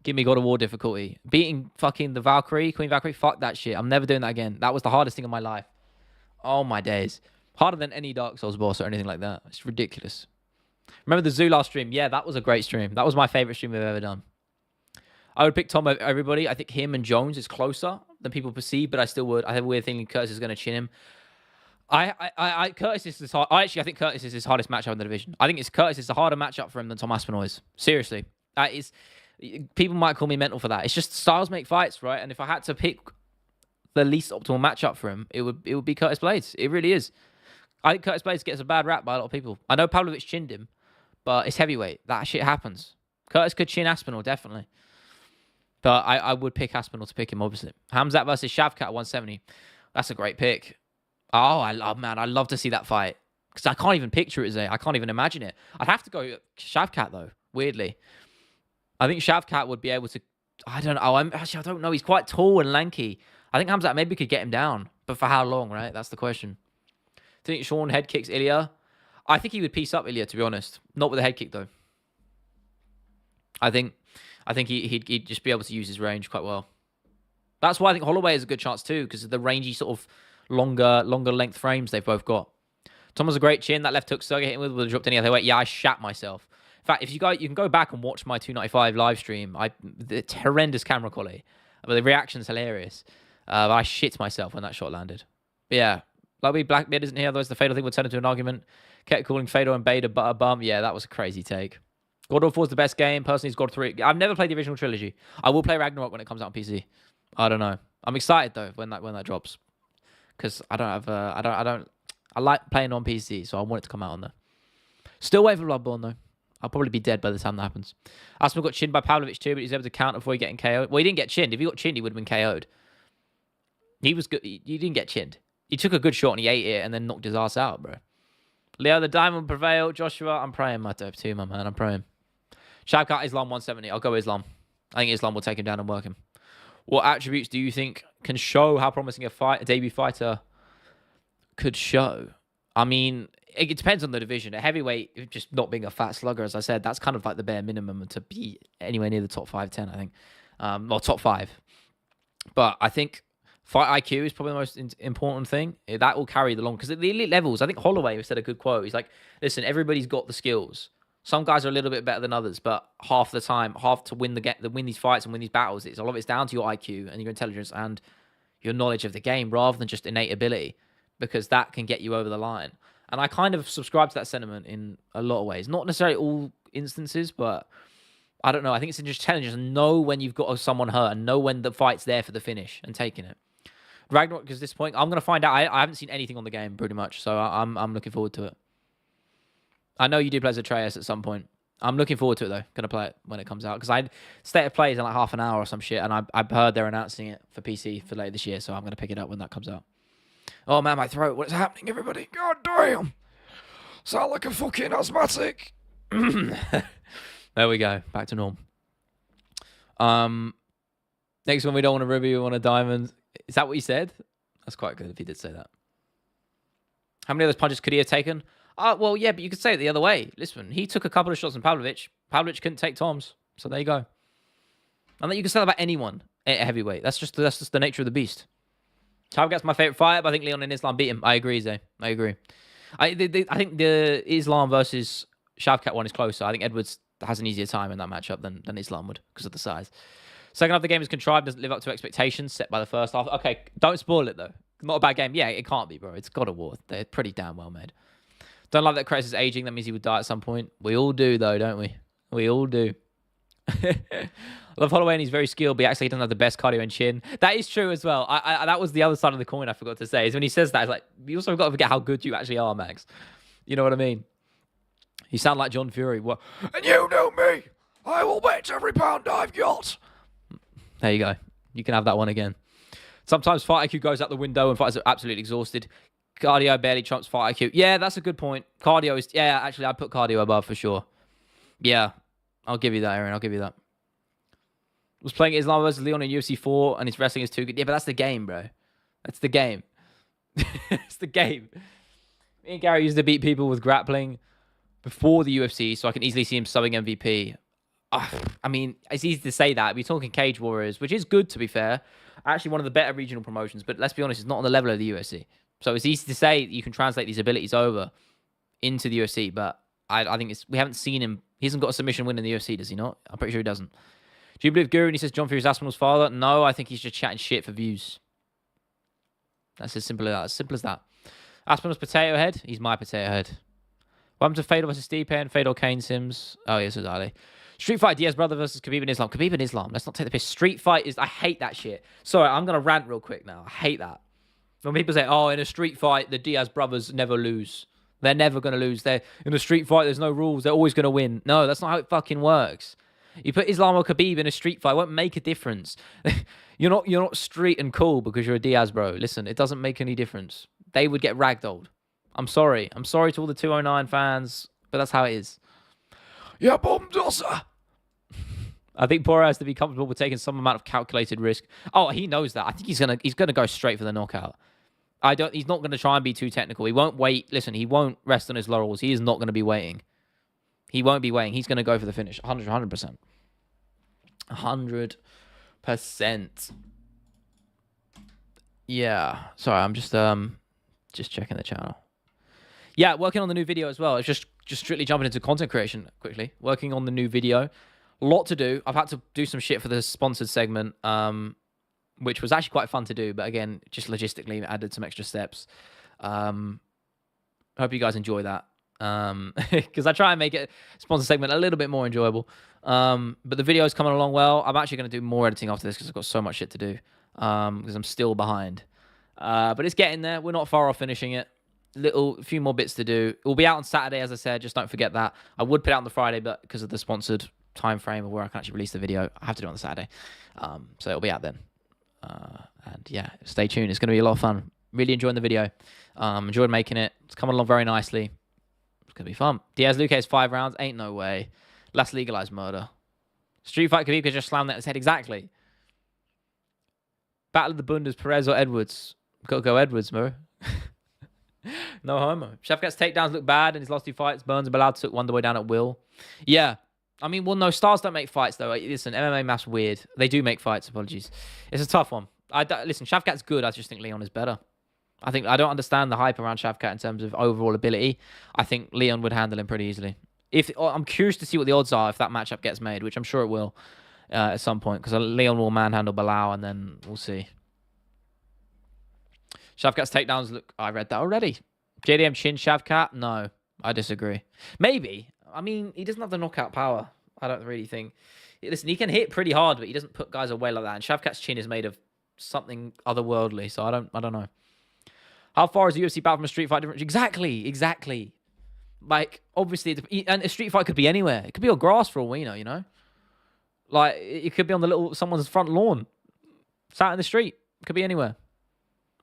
Give me God of War difficulty. Beating fucking the Valkyrie, Queen Valkyrie, fuck that shit. I'm never doing that again. That was the hardest thing in my life. Oh, my days. Harder than any Dark Souls boss or anything like that. It's ridiculous. Remember the Zoo last stream? Yeah, that was a great stream. That was my favorite stream we've ever done. I would pick Tom over everybody. I think him and Jones is closer than people perceive, but I still would. I have a weird feeling Curtis is going to chin him. Curtis is his hard. I think Curtis is his hardest matchup in the division. I think Curtis is a harder matchup for him than Tom Aspinall is. Seriously, that is. People might call me mental for that. It's just styles make fights, right? And if I had to pick the least optimal matchup for him, it would be Curtis Blades. It really is. I think Curtis Blades gets a bad rap by a lot of people. I know Pavlovich chinned him, but it's heavyweight. That shit happens. Curtis could chin Aspinall, definitely. But I would pick Aspinall to pick him, obviously. Hamzat versus Shavkat at 170. That's a great pick. Oh, I love to see that fight. Because I can't even picture it, Zay. I can't even imagine it. I'd have to go Shavkat, though, weirdly. I think Shavkat would be able to... I don't know. I don't know. He's quite tall and lanky. I think Hamzat maybe could get him down. But for how long, right? That's the question. Do you think Sean head kicks Ilya? I think he would piece up Ilya, to be honest. Not with a head kick, though. I think he'd just be able to use his range quite well. That's why I think Holloway is a good chance too, because of the rangy sort of longer length frames they've both got. Tom has a great chin. That left hook Sergey hit him with would have dropped any other weight. Yeah, I shat myself. In fact, if you can go back and watch my 295 live stream. It's horrendous camera quality, but the reaction's hilarious. But I shit myself when that shot landed. But yeah, Lovely Blackbeard isn't here. Otherwise, the Fatal thing would turn into an argument. Kept calling Fatal and Beta a bum. Yeah, that was a crazy take. God of War is the best game. Personally, it's God 3. I've never played the original trilogy. I will play Ragnarok when it comes out on PC. I don't know. I'm excited though when that drops, because I like playing on PC, so I want it to come out on there. Still waiting for Bloodborne though. I'll probably be dead by the time that happens. Aspinall got chinned by Pavlovich too, but he's able to counter before he getting KO'd. Well, he didn't get chinned. If he got chinned, he would have been KO'd. He was good. He didn't get chinned. He took a good shot and he ate it and then knocked his ass out, bro. Leo, the diamond prevail. Joshua, I'm praying my dope too, my man. I'm praying. Shavkat, Islam 170. I'll go Islam. I think Islam will take him down and work him. What attributes do you think can show how promising a debut fighter could show? I mean, it depends on the division. A heavyweight, just not being a fat slugger, as I said, that's kind of like the bare minimum to be anywhere near the top 5-10, I think. Or top 5. But I think fight IQ is probably the most important thing. That will carry the long... Because at the elite levels, I think Holloway said a good quote. He's like, listen, everybody's got the skills. Some guys are a little bit better than others, but half the time, to win these fights and win these battles, a lot of it's down to your IQ and your intelligence and your knowledge of the game rather than just innate ability, because that can get you over the line. And I kind of subscribe to that sentiment in a lot of ways. Not necessarily all instances, but I don't know. I think it's just intelligence and know when you've got someone hurt and know when the fight's there for the finish and taking it. Ragnarok, because at this point, I'm going to find out. I haven't seen anything on the game pretty much, so I'm looking forward to it. I know you do play as Atreus at some point. I'm looking forward to it, though. Going to play it when it comes out. Because State of Play is in like half an hour or some shit. And I've heard they're announcing it for PC for later this year. So I'm going to pick it up when that comes out. Oh, man, my throat. What's happening, everybody? God damn. Sound like a fucking asthmatic. There we go. Back to norm. Next one, we don't want to review on a diamond. Is that what you said? That's quite good if he did say that. How many of those punches could he have taken? Well, yeah, but you could say it the other way. Listen, he took a couple of shots on Pavlovich. Pavlovich couldn't take Tom's. So there you go. And that you can say that about anyone at heavyweight. That's just the nature of the beast. Shavkat's my favorite fight, but I think Leon and Islam beat him. I agree, Zay. I agree. I think the Islam versus Shavkat one is closer. I think Edwards has an easier time in that matchup than Islam would because of the size. Second half, the game is contrived, doesn't live up to expectations set by the first half. Okay, don't spoil it, though. Not a bad game. Yeah, it can't be, bro. It's God of War. They're pretty damn well made. Don't love that Chris is aging. That means he would die at some point. We all do, though, don't we? We all do. I love Holloway, and he's very skilled, but he actually doesn't have the best cardio and chin. That is true as well. That was the other side of the coin I forgot to say. Is when he says that, it's like, you also got to forget how good you actually are, Max. You know what I mean? You sound like John Fury. What? And you know me. I will bet every pound I've got. There you go. You can have that one again. Sometimes fight IQ goes out the window and fighters are absolutely exhausted. Cardio barely trumps fight IQ. Yeah, that's a good point. Cardio is... Yeah, actually, I'd put cardio above for sure. Yeah, I'll give you that, Aaron. I'll give you that. Was playing Islam versus Leon in UFC 4 and his wrestling is too good. Yeah, but that's the game, bro. That's the game. It's the game. Me and Gary used to beat people with grappling before the UFC, so I can easily see him subbing MVP. I mean, it's easy to say that. We're talking Cage Warriors, which is good, to be fair. Actually, one of the better regional promotions, but let's be honest, it's not on the level of the UFC. So it's easy to say you can translate these abilities over into the UFC, but I think we haven't seen him. He hasn't got a submission win in the UFC, does he not? I'm pretty sure he doesn't. Do you believe Guru when he says John Fury's Aspinall's father? No, I think he's just chatting shit for views. That's as simple as that. As simple as that. Aspinall's potato head? He's my potato head. What happened to Fedor versus Stipe and Fedor Kane Sims? Oh, yes, exactly. Street Fight Diaz brother versus Khabib and Islam. Khabib and Islam. Let's not take the piss. Street Fight is... I hate that shit. Sorry, I'm going to rant real quick now. I hate that. When people say, oh, in a street fight, the Diaz brothers never lose. They're never going to lose. They're in a street fight, there's no rules. They're always going to win. No, that's not how it fucking works. You put Islam or Khabib in a street fight, it won't make a difference. You're not street and cool because you're a Diaz bro. Listen, it doesn't make any difference. They would get ragdolled. I'm sorry. I'm sorry to all the 209 fans, but that's how it is. Yeah, Bomdosa. I think Poirier has to be comfortable with taking some amount of calculated risk. Oh, he knows that. I think he's gonna go straight for the knockout. He's not gonna try and be too technical. He won't wait. Listen, he won't rest on his laurels. He is not gonna be waiting. He won't be waiting. He's gonna go for the finish. 100%. 100%. Yeah. Sorry, I'm just checking the channel. Yeah, working on the new video as well. It's just strictly jumping into content creation quickly. Working on the new video. A lot to do. I've had to do some shit for the sponsored segment, which was actually quite fun to do. But again, just logistically added some extra steps. Hope you guys enjoy that. Because I try and make it sponsored segment a little bit more enjoyable. But the video is coming along well. I'm actually going to do more editing after this because I've got so much shit to do. Because I'm still behind. But it's getting there. We're not far off finishing it. A few more bits to do. It will be out on Saturday, as I said. Just don't forget that. I would put it out on the Friday, but because of the sponsored time frame of where I can actually release the video, I have to do it on the Saturday. So it'll be out then. And yeah, stay tuned. It's going to be a lot of fun. Really enjoying the video. Enjoyed making it. It's coming along very nicely. It's going to be fun. Diaz Luque 5 rounds. Ain't no way. Let's legalize murder. Street Fight Khabib could just slam that in his head. Exactly. Battle of the Bundas, Perez or Edwards? Gotta go Edwards, bro. No homo. Shafkat's takedowns look bad in his last 2 fights. Burns and Bilal took Wonderboy down at will. Yeah. I mean, well, no, stars don't make fights, though. Listen, MMA math's weird. They do make fights, apologies. It's a tough one. Listen, Shafkat's good. I just think Leon is better. I don't understand the hype around Shafkat in terms of overall ability. I think Leon would handle him pretty easily. I'm curious to see what the odds are if that matchup gets made, which I'm sure it will at some point, because Leon will manhandle Bilal, and then we'll see. Shafkat's takedowns look... I read that already. JDM chin Shafkat? No, I disagree. Maybe. I mean, he doesn't have the knockout power. I don't really think... Listen, he can hit pretty hard, but he doesn't put guys away like that. And Shafkat's chin is made of something otherworldly, so I don't know. How far is the UFC battle from a street fight different? Exactly. Like, obviously, and a street fight could be anywhere. It could be on grass for all we know, you know? Like, it could be on someone's front lawn. Sat in the street. It could be anywhere.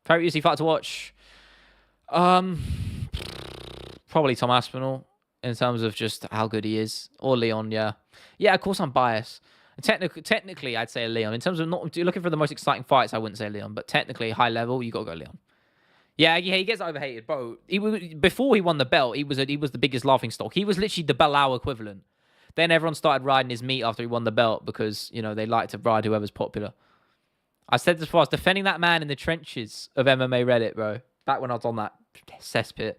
Favorite UFC fight to watch? Probably Tom Aspinall in terms of just how good he is, or Leon. Yeah, of course I'm biased. Technically, I'd say Leon. In terms of not looking for the most exciting fights, I wouldn't say Leon, but technically, high level, you gotta go Leon. Yeah, he gets overhated, bro. Before he won the belt, he was the biggest laughingstock. He was literally the Bilal equivalent. Then everyone started riding his meat after he won the belt because they like to ride whoever's popular. I said this before, I was defending that man in the trenches of MMA Reddit, bro. Back when I was on that cesspit.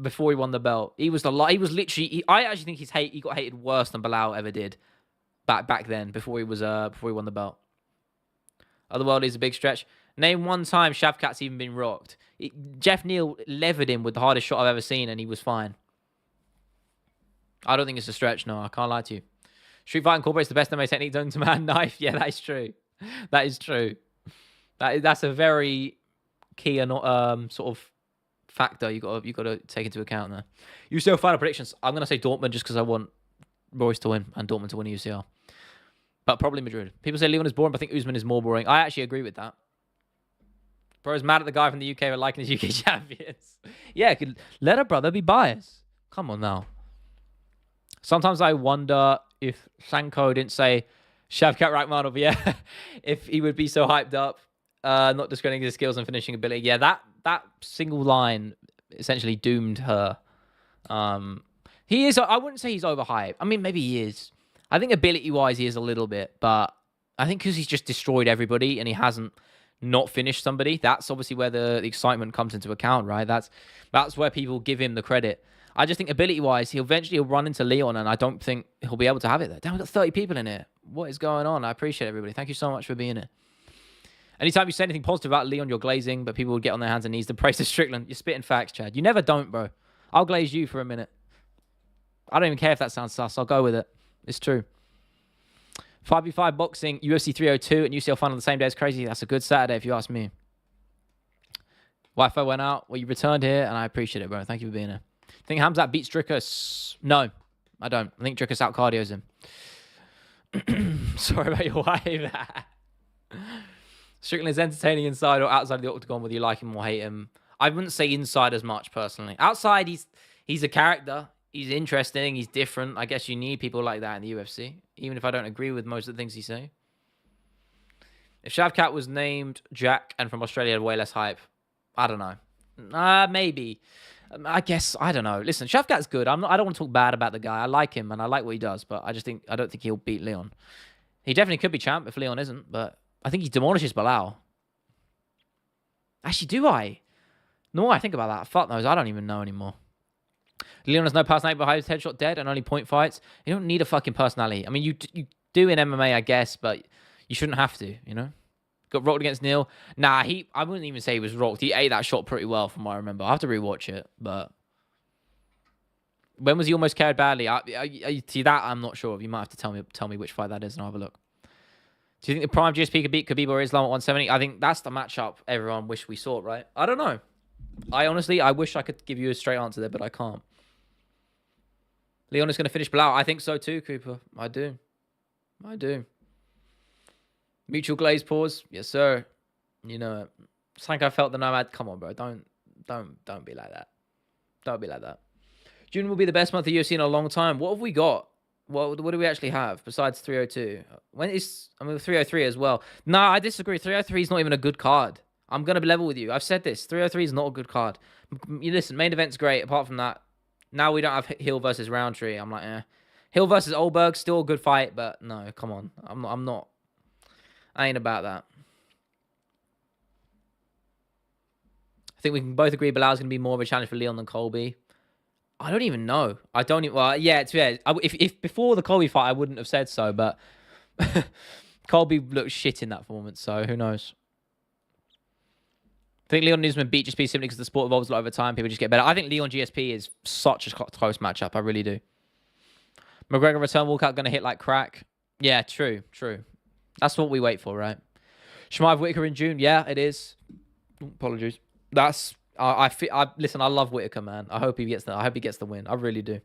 Before he won the belt. He was literally... I actually think he got hated worse than Bilal ever did. Back then, before he won the belt. Otherworld is a big stretch. Name one time Shafkat's even been rocked. Jeff Neal levered him with the hardest shot I've ever seen, and he was fine. I don't think it's a stretch, no. I can't lie to you. Street Fight incorporates the best MMA technique known to man, knife. Yeah, that is true. That is true. That's a very key sort of factor you got to take into account there. UCL final predictions. I'm gonna say Dortmund just because I want Royce to win and Dortmund to win the UCL. But probably Madrid. People say Leon is boring, but I think Usman is more boring. I actually agree with that. Bro's mad at the guy from the UK for liking his UK champions. Yeah, let a brother be biased. Come on now. Sometimes I wonder if Sanko didn't say Shavkat Rakhmonov, yeah, if he would be so hyped up, not discrediting his skills and finishing ability. Yeah, that single line essentially doomed her. He is. I wouldn't say he's overhyped. I mean, maybe he is. I think ability-wise he is a little bit, but I think because he's just destroyed everybody and he hasn't not finished somebody, that's obviously where the excitement comes into account, right? That's where people give him the credit. I just think ability-wise, he'll eventually run into Leon, and I don't think he'll be able to have it there. Damn, we've got 30 people in here. What is going on? I appreciate everybody. Thank you so much for being here. Anytime you say anything positive about Leon, you're glazing, but people would get on their hands and knees to praise the Strickland. You're spitting facts, Chad. You never don't, bro. I'll glaze you for a minute. I don't even care if that sounds sus. I'll go with it. It's true. 5v5 boxing, UFC 302, and UCL final the same day is crazy. That's a good Saturday if you ask me. Wi-Fi went out. Well, you returned here, and I appreciate it, bro. Thank you for being here. Think Hamzat beats Drickus? No, I don't. I think Drickus out-cardio's him. Sorry about your wife. Strickland is entertaining inside or outside of the octagon, whether you like him or hate him. I wouldn't say inside as much, personally. Outside, he's a character. He's interesting. He's different. I guess you need people like that in the UFC, even if I don't agree with most of the things he say. If Shavkat was named Jack and from Australia, way less hype. I don't know. Maybe. I guess, I don't know. Listen, Shavkat's good. I don't want to talk bad about the guy. I like him, and I like what he does, but I don't think he'll beat Leon. He definitely could be champ if Leon isn't, but I think he demolishes Bilal. Actually, do I? No, I think about that. Fuck knows. I don't even know anymore. Leon has no personality behind his headshot dead and only point fights. You don't need a fucking personality. I mean, you do in MMA, I guess, but you shouldn't have to, you know? Got rocked against Neil. Nah, I wouldn't even say he was rocked. He ate that shot pretty well from what I remember. I'll have to rewatch it, but... When was he almost carried badly? See, that I'm not sure of. You might have to tell me which fight that is and I'll have a look. Do you think the prime GSP could beat Khabib or Islam at 170? I think that's the matchup everyone wished we saw, right? I don't know. I wish I could give you a straight answer there, but I can't. Leon is going to finish Bilal. I think so too, Cooper. I do. Mutual glaze pause. Yes, sir. You know it. It's like I felt the nomad. Come on, bro. Don't be like that. Don't be like that. June will be the best month of UFC in a long time. What have we got? What do we actually have besides 302? I mean, 303 as well. No, I disagree. 303 is not even a good card. I'm going to be level with you. I've said this. 303 is not a good card. You listen, main event's great. Apart from that, now we don't have Hill versus Roundtree. I'm like, eh. Hill versus Oldberg, still a good fight, but no, come on. I'm not. I ain't about that. I think we can both agree Bilal's going to be more of a challenge for Leon than Colby. I don't even know. Well, yeah, it's fair. If before the Colby fight, I wouldn't have said so, but Colby looked shit in that performance, so who knows? I think Leon Newsman beat GSP simply because the sport evolves a lot over time. People just get better. I think Leon GSP is such a close matchup. I really do. McGregor return walkout going to hit like crack. Yeah, true. That's what we wait for, right? Shemaev Whitaker in June. Yeah, it is. Apologies. That's... listen, I love Whitaker, man. I hope he gets the win. I really do.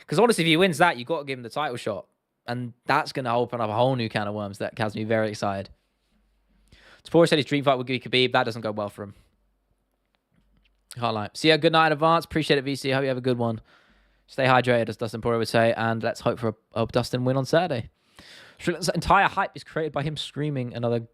Because honestly, if he wins that, you've got to give him the title shot. And that's going to open up a whole new can of worms that has me very excited. Poirier said his dream fight would be Khabib. That doesn't go well for him. Can't lie. See ya. Good night in advance. Appreciate it, VC. Hope you have a good one. Stay hydrated, as Dustin Poirier would say. And let's hope for a Dustin win on Saturday. Strickland's entire hype is created by him screaming another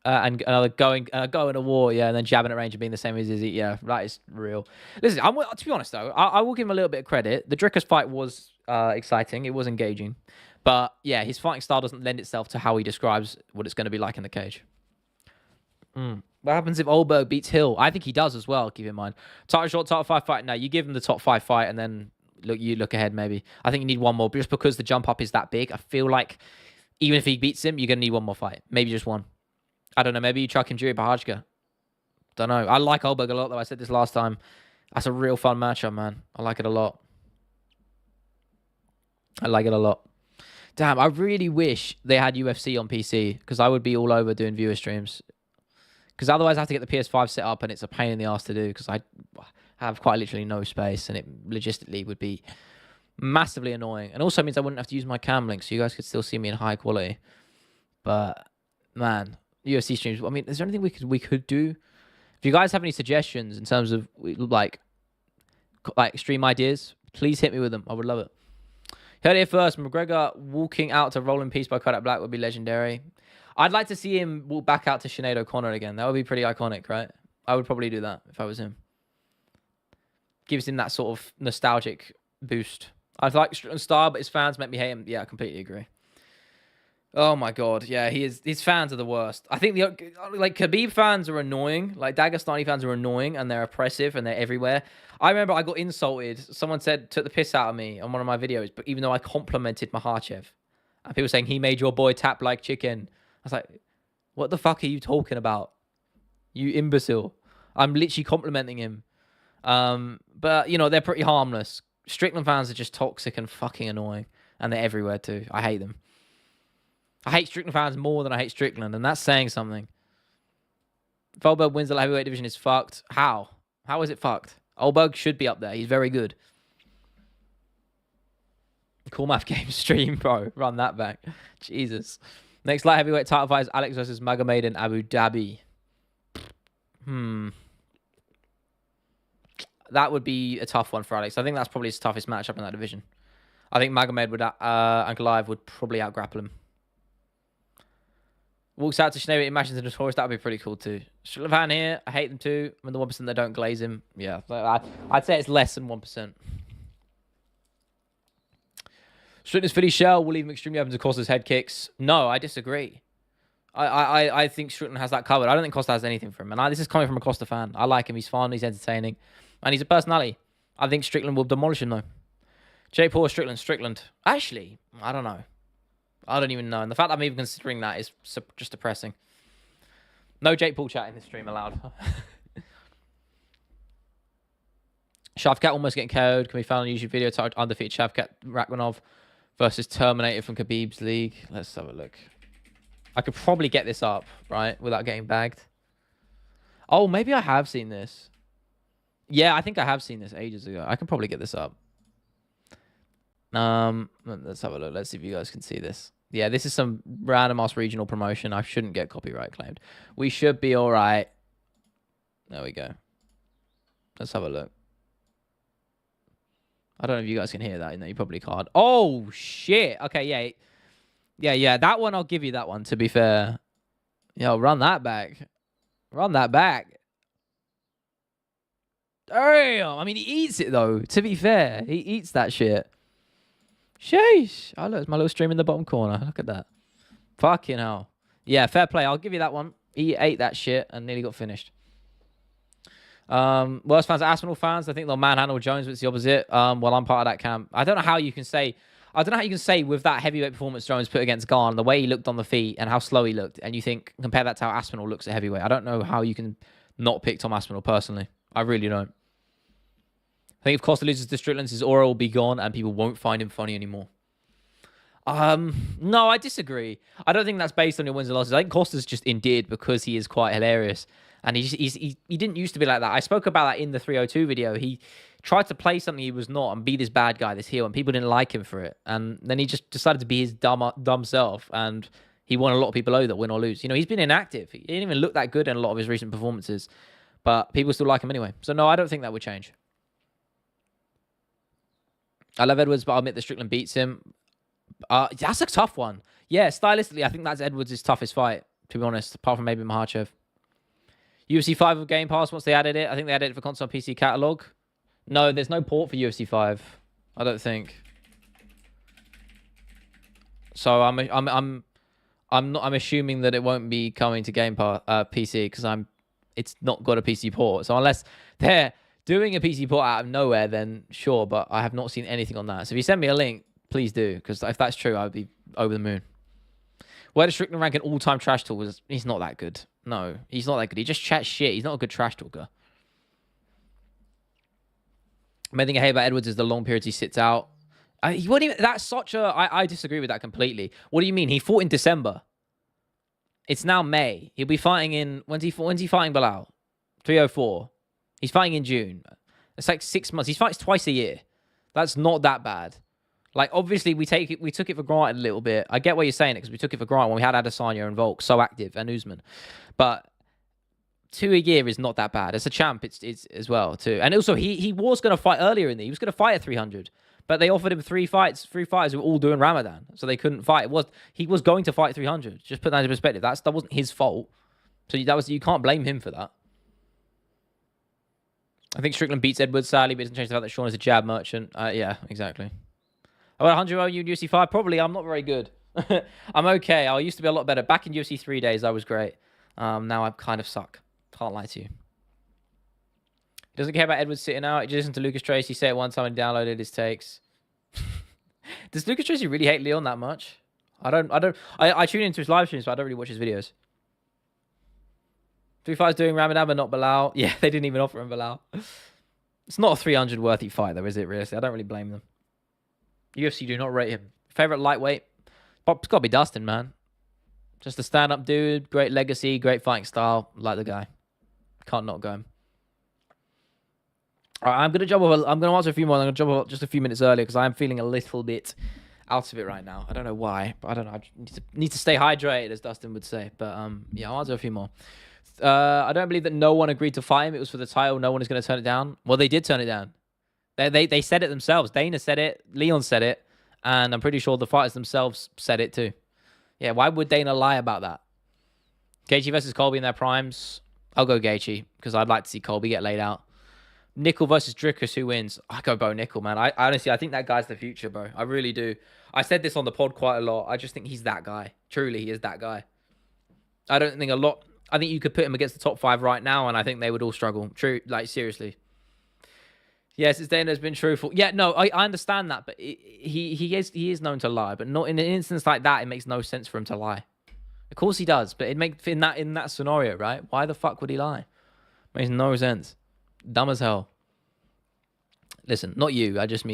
going to war, yeah, and then jabbing at range and being the same as Izzy. Yeah, that is real. Listen, to be honest though, I will give him a little bit of credit. The Drickus fight was exciting. It was engaging, but yeah, his fighting style doesn't lend itself to how he describes what it's going to be like in the cage. What happens if Oldberg beats Hill? I think he does as well. Keep in mind, title short, title 5 fight. No, you give him the top 5 fight, and then look ahead. Maybe I think you need one more, just because the jump up is that big. I feel like even if he beats him, you're gonna need one more fight. Maybe just one. I don't know. Maybe you chuck him Jiri Bahajka. Don't know. I like Oldberg a lot, though. I said this last time. That's a real fun matchup, man. I like it a lot. Damn, I really wish they had UFC on PC, because I would be all over doing viewer streams. Because otherwise I have to get the PS5 set up, and it's a pain in the ass to do, because I have quite literally no space, and it logistically would be massively annoying. And also means I wouldn't have to use my cam link, so you guys could still see me in high quality. But, man... UFC streams. I mean, is there anything we could do? If you guys have any suggestions in terms of like stream ideas, please hit me with them. I would love it. Heard it here first. McGregor walking out to Roll in Peace by Kodak Black would be legendary. I'd like to see him walk back out to Sinead O'Connor again. That would be pretty iconic, right? I would probably do that if I was him. Gives him that sort of nostalgic boost. I like Strickland's style, but his fans make me hate him. Yeah, I completely agree. Oh my god, yeah, he is. His fans are the worst. I think the Khabib fans are annoying. Like Dagestani fans are annoying and they're oppressive and they're everywhere. I remember I got insulted. Someone took the piss out of me on one of my videos, but even though I complimented Makhachev, and people saying he made your boy tap like chicken. I was like, what the fuck are you talking about? You imbecile. I'm literally complimenting him. But you know, they're pretty harmless. Strickland fans are just toxic and fucking annoying, and they're everywhere too. I hate them. I hate Strickland fans more than I hate Strickland, and that's saying something. If Oldberg wins the heavyweight division, is fucked. How? How is it fucked? Oldberg should be up there. He's very good. Cool math game stream, bro. Run that back. Jesus. Next light heavyweight title fight is Alex versus Magomed in Abu Dhabi. That would be a tough one for Alex. I think that's probably his toughest matchup in that division. I think Magomed would, Ankalaev would probably out-grapple him. Walks out to Schneider, imagines a Notorious. That would be pretty cool too. Shlevan here, I hate them too. I'm the 1% that don't glaze him. Yeah, I'd say it's less than 1%. Strickland's Philly shell will leave him extremely open to Costa's head kicks. No, I disagree. I think Strickland has that covered. I don't think Costa has anything for him. And this is coming from a Costa fan. I like him. He's fun. He's entertaining. And he's a personality. I think Strickland will demolish him though. Jake Paul, Strickland. Actually, I don't know. I don't even know. And the fact that I'm even considering that is just depressing. No Jake Paul chat in this stream allowed. Shavkat almost getting KO'd. Can we find a YouTube video titled Undefeated Shavkat Rakhmonov versus Terminator from Khabib's league? Let's have a look. I could probably get this up, right? Without getting bagged. Oh, maybe I have seen this. Yeah, I think I have seen this ages ago. I can probably get this up. Let's have a look. Let's see if you guys can see this. Yeah, this is some random ass regional promotion. I shouldn't get copyright claimed. We should be all right. There we go. Let's have a look. I don't know if you guys can hear that. No, you probably can't. Oh, shit. Okay, yeah. Yeah. That one, I'll give you that one, to be fair. Yo, run that back. Run that back. Damn. I mean, he eats it, though, to be fair. He eats that shit. Sheesh. Oh, look, it's my little stream in the bottom corner. Look at that. Fucking hell. Yeah, fair play. I'll give you that one. He ate that shit and nearly got finished. Worst fans are Aspinall fans. I think they'll manhandle Jones, but it's the opposite. Well, I'm part of that camp. I don't know how you can say... I don't know how you can say with that heavyweight performance Jones put against Garn, the way he looked on the feet and how slow he looked, and you think, compare that to how Aspinall looks at heavyweight. I don't know how you can not pick Tom Aspinall, personally. I really don't. I think if Costa loses to Strickland, his aura will be gone and people won't find him funny anymore. No, I disagree. I don't think that's based on your wins and losses. I think Costa's just endeared because he is quite hilarious. And he didn't used to be like that. I spoke about that in the 302 video. He tried to play something he was not and be this bad guy, this heel, and people didn't like him for it. And then he just decided to be his dumb self, and he won a lot of people over, win or lose. You know, he's been inactive. He didn't even look that good in a lot of his recent performances, but people still like him anyway. So no, I don't think that would change. I love Edwards, but I'll admit that Strickland beats him. That's a tough one. Yeah, stylistically, I think that's Edwards' toughest fight, to be honest, apart from maybe Makhachev. UFC 5 of Game Pass, once they added it. I think they added it for console PC catalog. No, there's no port for UFC 5. I don't think. So I'm assuming that it won't be coming to Game Pass PC because it's not got a PC port. So unless they're doing a PC port out of nowhere, then sure. But I have not seen anything on that. So if you send me a link, please do, because if that's true, I would be over the moon. Where does Strickland rank an all-time trash talker? He's not that good. No, he's not that good. He just chats shit. He's not a good trash talker. The main thing I hate about Edwards is the long periods he sits out. He won't even... That's such a... I disagree with that completely. What do you mean? He fought in December. It's now May. He'll be fighting in... When's he fighting Bilal? 304. He's fighting in June. It's like 6 months. He fights twice a year. That's not that bad. Like, obviously, we took it for granted a little bit. I get why you're saying it, because we took it for granted when we had Adesanya and Volk so active, and Usman. But 2 a year is not that bad. As a champ, it's as well, too. And also, he was going to fight earlier in the... He was going to fight at 300. But they offered him three fighters who were all doing Ramadan. So they couldn't fight. He was going to fight 300. Just put that into perspective. That wasn't his fault. So you can't blame him for that. I think Strickland beats Edwards, sadly, but it doesn't change the fact that Sean is a jab merchant. Yeah, exactly. About 100 you in UFC 5? Probably. I'm not very good. I'm okay. I used to be a lot better. Back in UFC 3 days, I was great. Now I kind of suck. Can't lie to you. He doesn't care about Edwards sitting out. He just listened to Lucas Tracy say it one time and downloaded his takes. Does Lucas Tracy really hate Leon that much? I tune into his live streams, but I don't really watch his videos. 3 fights doing Ramadan, but not Bilal. Yeah, they didn't even offer him Bilal. It's not a 300 worthy fight, though, is it, really? I don't really blame them. UFC do not rate him. Favorite lightweight? It's got to be Dustin, man. Just a stand-up dude, great legacy, great fighting style. Like the guy. Can't not go him. All right, I'm going to answer a few more. I'm going to jump off just a few minutes earlier because I am feeling a little bit out of it right now. I don't know why, but I don't know. I need to stay hydrated, as Dustin would say. But yeah, I'll answer a few more. I don't believe that no one agreed to fight him. It was for the title. No one is going to turn it down. Well, they did turn it down. They said it themselves. Dana said it. Leon said it. And I'm pretty sure the fighters themselves said it too. Yeah, why would Dana lie about that? Gaethje versus Colby in their primes. I'll go Gaethje because I'd like to see Colby get laid out. Nickel versus Dricus, who wins? I go Bo Nickel, man. I honestly, I think that guy's the future, bro. I really do. I said this on the pod quite a lot. I just think he's that guy. Truly, he is that guy. I don't think I think you could put him against the top 5 right now, and I think they would all struggle. True, like, seriously. Yes, his Dana has been truthful. Yeah, no, I understand that, but he is known to lie. But not in an instance like that, it makes no sense for him to lie. Of course he does, but it makes in that scenario, right? Why the fuck would he lie? Makes no sense. Dumb as hell. Listen, not you. I guess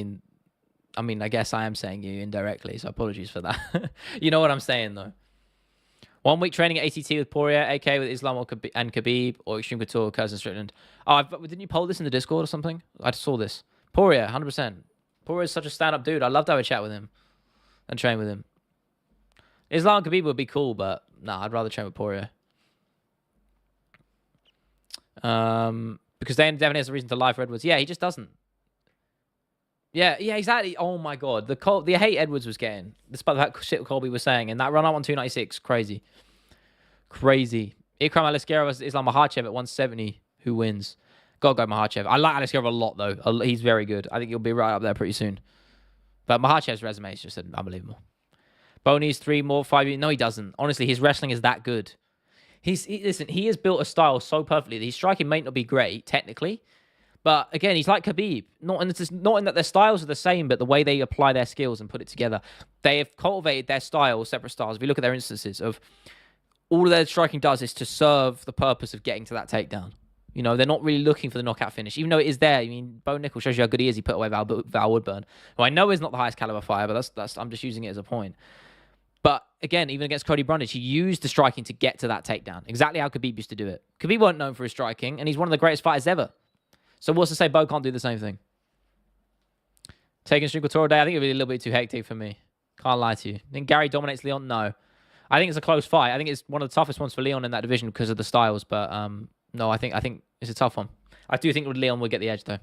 I am saying you indirectly, so apologies for that. You know what I'm saying, though. 1 week training at ATT with Poirier, AK with Islam and Khabib, or Extreme Couture, Cousin Strickland. Oh, didn't you poll this in the Discord or something? I saw this. Poirier, 100%. Poirier is such a stand-up dude. I'd love to have a chat with him and train with him. Islam and Khabib would be cool, but nah, I'd rather train with Poirier. Because Dana definitely has a reason to lie for Edwards. Yeah, he just doesn't. Yeah, exactly. Oh my god, the hate Edwards was getting, despite that shit Colby was saying, and that run up on 296, crazy. Ikram Aliskerov versus Islam Makhachev at 170. Who wins? Gotta go Makhachev. I like Aliskerov a lot though. He's very good. I think he'll be right up there pretty soon. But Makhachev's resume is just unbelievable. Bo needs 3 more 5. No, he doesn't. Honestly, his wrestling is that good. Listen, he has built a style so perfectly that his striking may not be great technically. But again, he's like Khabib. Not in that their styles are the same, but the way they apply their skills and put it together. They have cultivated their styles, separate styles. If you look at their instances of all of their striking does is to serve the purpose of getting to that takedown. You know, they're not really looking for the knockout finish, even though it is there. I mean, Bo Nickel shows you how good he is. He put away Val Woodburn, who I know is not the highest caliber fighter, but that's I'm just using it as a point. But again, even against Cody Brundage, he used the striking to get to that takedown. Exactly how Khabib used to do it. Khabib weren't known for his striking, and he's one of the greatest fighters ever. So what's to say Bo can't do the same thing? Taking Strickland Tour day, I think it'd be a little bit too hectic for me. Can't lie to you. I think Gary dominates Leon? No. I think it's a close fight. I think it's one of the toughest ones for Leon in that division because of the styles. But no, I think it's a tough one. I do think Leon will get the edge, though.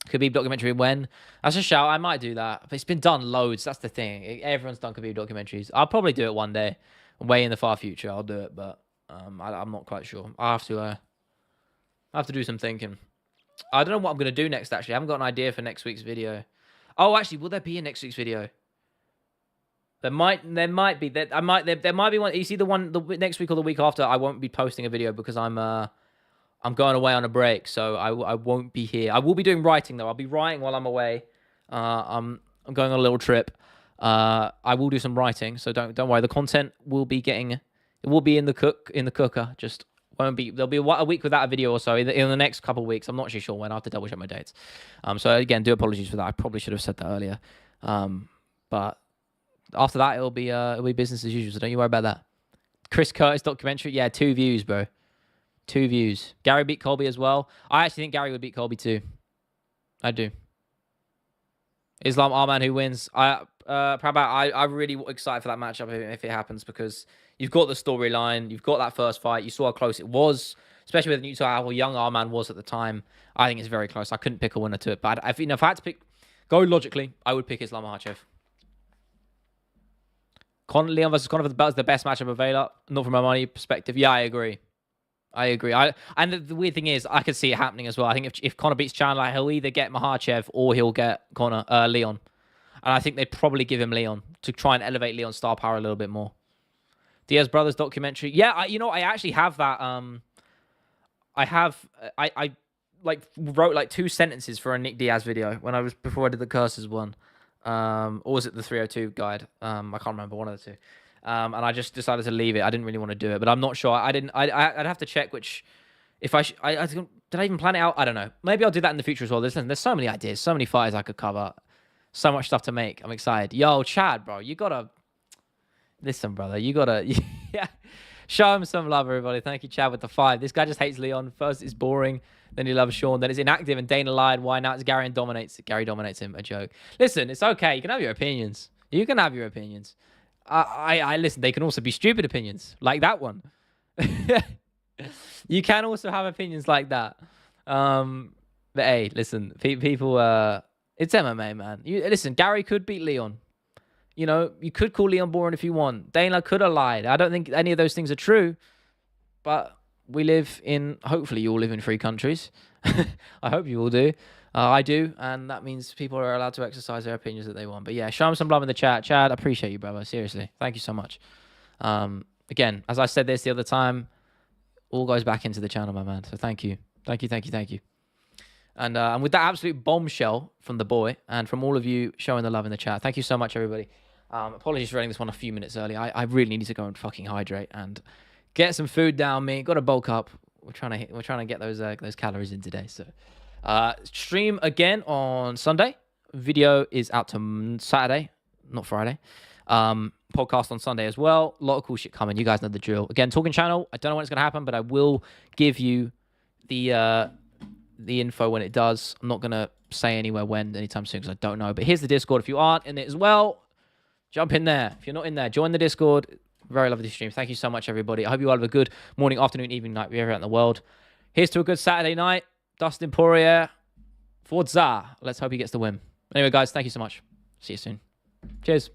Khabib documentary when? That's a shout. I might do that. But it's been done loads. That's the thing. Everyone's done Khabib documentaries. I'll probably do it one day. Way in the far future, I'll do it. But I'm not quite sure. I have to do some thinking. I don't know what I'm going to do next, actually. I haven't got an idea for next week's video. Oh, actually, will there be a next week's video? There might be. There might be one. You see the next week or the week after, I won't be posting a video because I'm going away on a break, so I won't be here. I will be doing writing, though. I'll be writing while I'm away. I'm going on a little trip. I will do some writing, so don't worry. The content will be in the cooker. Just won't be. There'll be a week without a video or so in the next couple of weeks. I'm not actually sure when. I have to double check my dates. So again, do apologies for that. I probably should have said that earlier. But after that, it'll be business as usual. So don't you worry about that. Chris Curtis documentary. Yeah, 2 views, bro. 2 views. Gary beat Colby as well. I actually think Gary would beat Colby too. I do. Islam Arman who wins. I'm really excited for that matchup if it happens because you've got the storyline, you've got that first fight, you saw how close it was, especially with how young Arman was at the time. I think it's very close. I couldn't pick a winner to it, but if I had to go logically, I would pick Islam Makhachev. Leon versus Conor for the belt is the best matchup available, not from a money perspective. Yeah, I agree. And the weird thing is, I could see it happening as well. I think if Conor beats Chandler, he'll either get Makhachev or he'll get Leon. And I think they'd probably give him Leon to try and elevate Leon's star power a little bit more. Diaz Brothers documentary. Yeah, I actually have that. I like wrote like 2 sentences for a Nick Diaz video before I did the curses one. Or was it the 302 guide? I can't remember, one of the two. And I just decided to leave it. I didn't really want to do it, but I'm not sure. I'd have to check which. If did I even plan it out? I don't know. Maybe I'll do that in the future as well. There's so many ideas, so many fighters I could cover, so much stuff to make. I'm excited. Yo, Chad, bro, you gotta listen, brother. You gotta yeah. Show him some love, everybody. Thank you, Chad, with the 5. This guy just hates Leon. First, it's boring. Then he loves Sean. Then it's inactive, and Dana lied. Why not? It's Gary and dominates. Gary dominates him. A joke. Listen, it's okay. You can have your opinions. You can have your opinions. I listen. They can also be stupid opinions, like that one. You can also have opinions like that. But hey, listen, people. It's MMA, man. Listen. Gary could beat Leon. You know, you could call Leon boring if you want. Dana could have lied. I don't think any of those things are true. But hopefully you all live in free countries. I hope you all do. I do. And that means people are allowed to exercise their opinions that they want. But yeah, show them some love in the chat. Chad, I appreciate you, brother. Seriously. Thank you so much. Again, as I said this the other time, all goes back into the channel, my man. So thank you. Thank you. And with that absolute bombshell from the boy and from all of you showing the love in the chat, thank you so much, everybody. Apologies for running this one a few minutes early. I really need to go and fucking hydrate and get some food down me. Got to bulk up. We're trying to get those calories in today. So stream again on Sunday. Video is out to Saturday, not Friday. Podcast on Sunday as well. A lot of cool shit coming. You guys know the drill. Again, talking channel. I don't know when it's gonna happen, but I will give you the info when it does. I'm not gonna say anywhere when anytime soon because I don't know. But here's the Discord. If you aren't in it as well, jump in there. If you're not in there, join the Discord. Very lovely stream. Thank you so much, everybody. I hope you all have a good morning, afternoon, evening, night, wherever you're at in the world. Here's to a good Saturday night. Dustin Poirier, Forza. Let's hope he gets the win. Anyway, guys, thank you so much. See you soon. Cheers.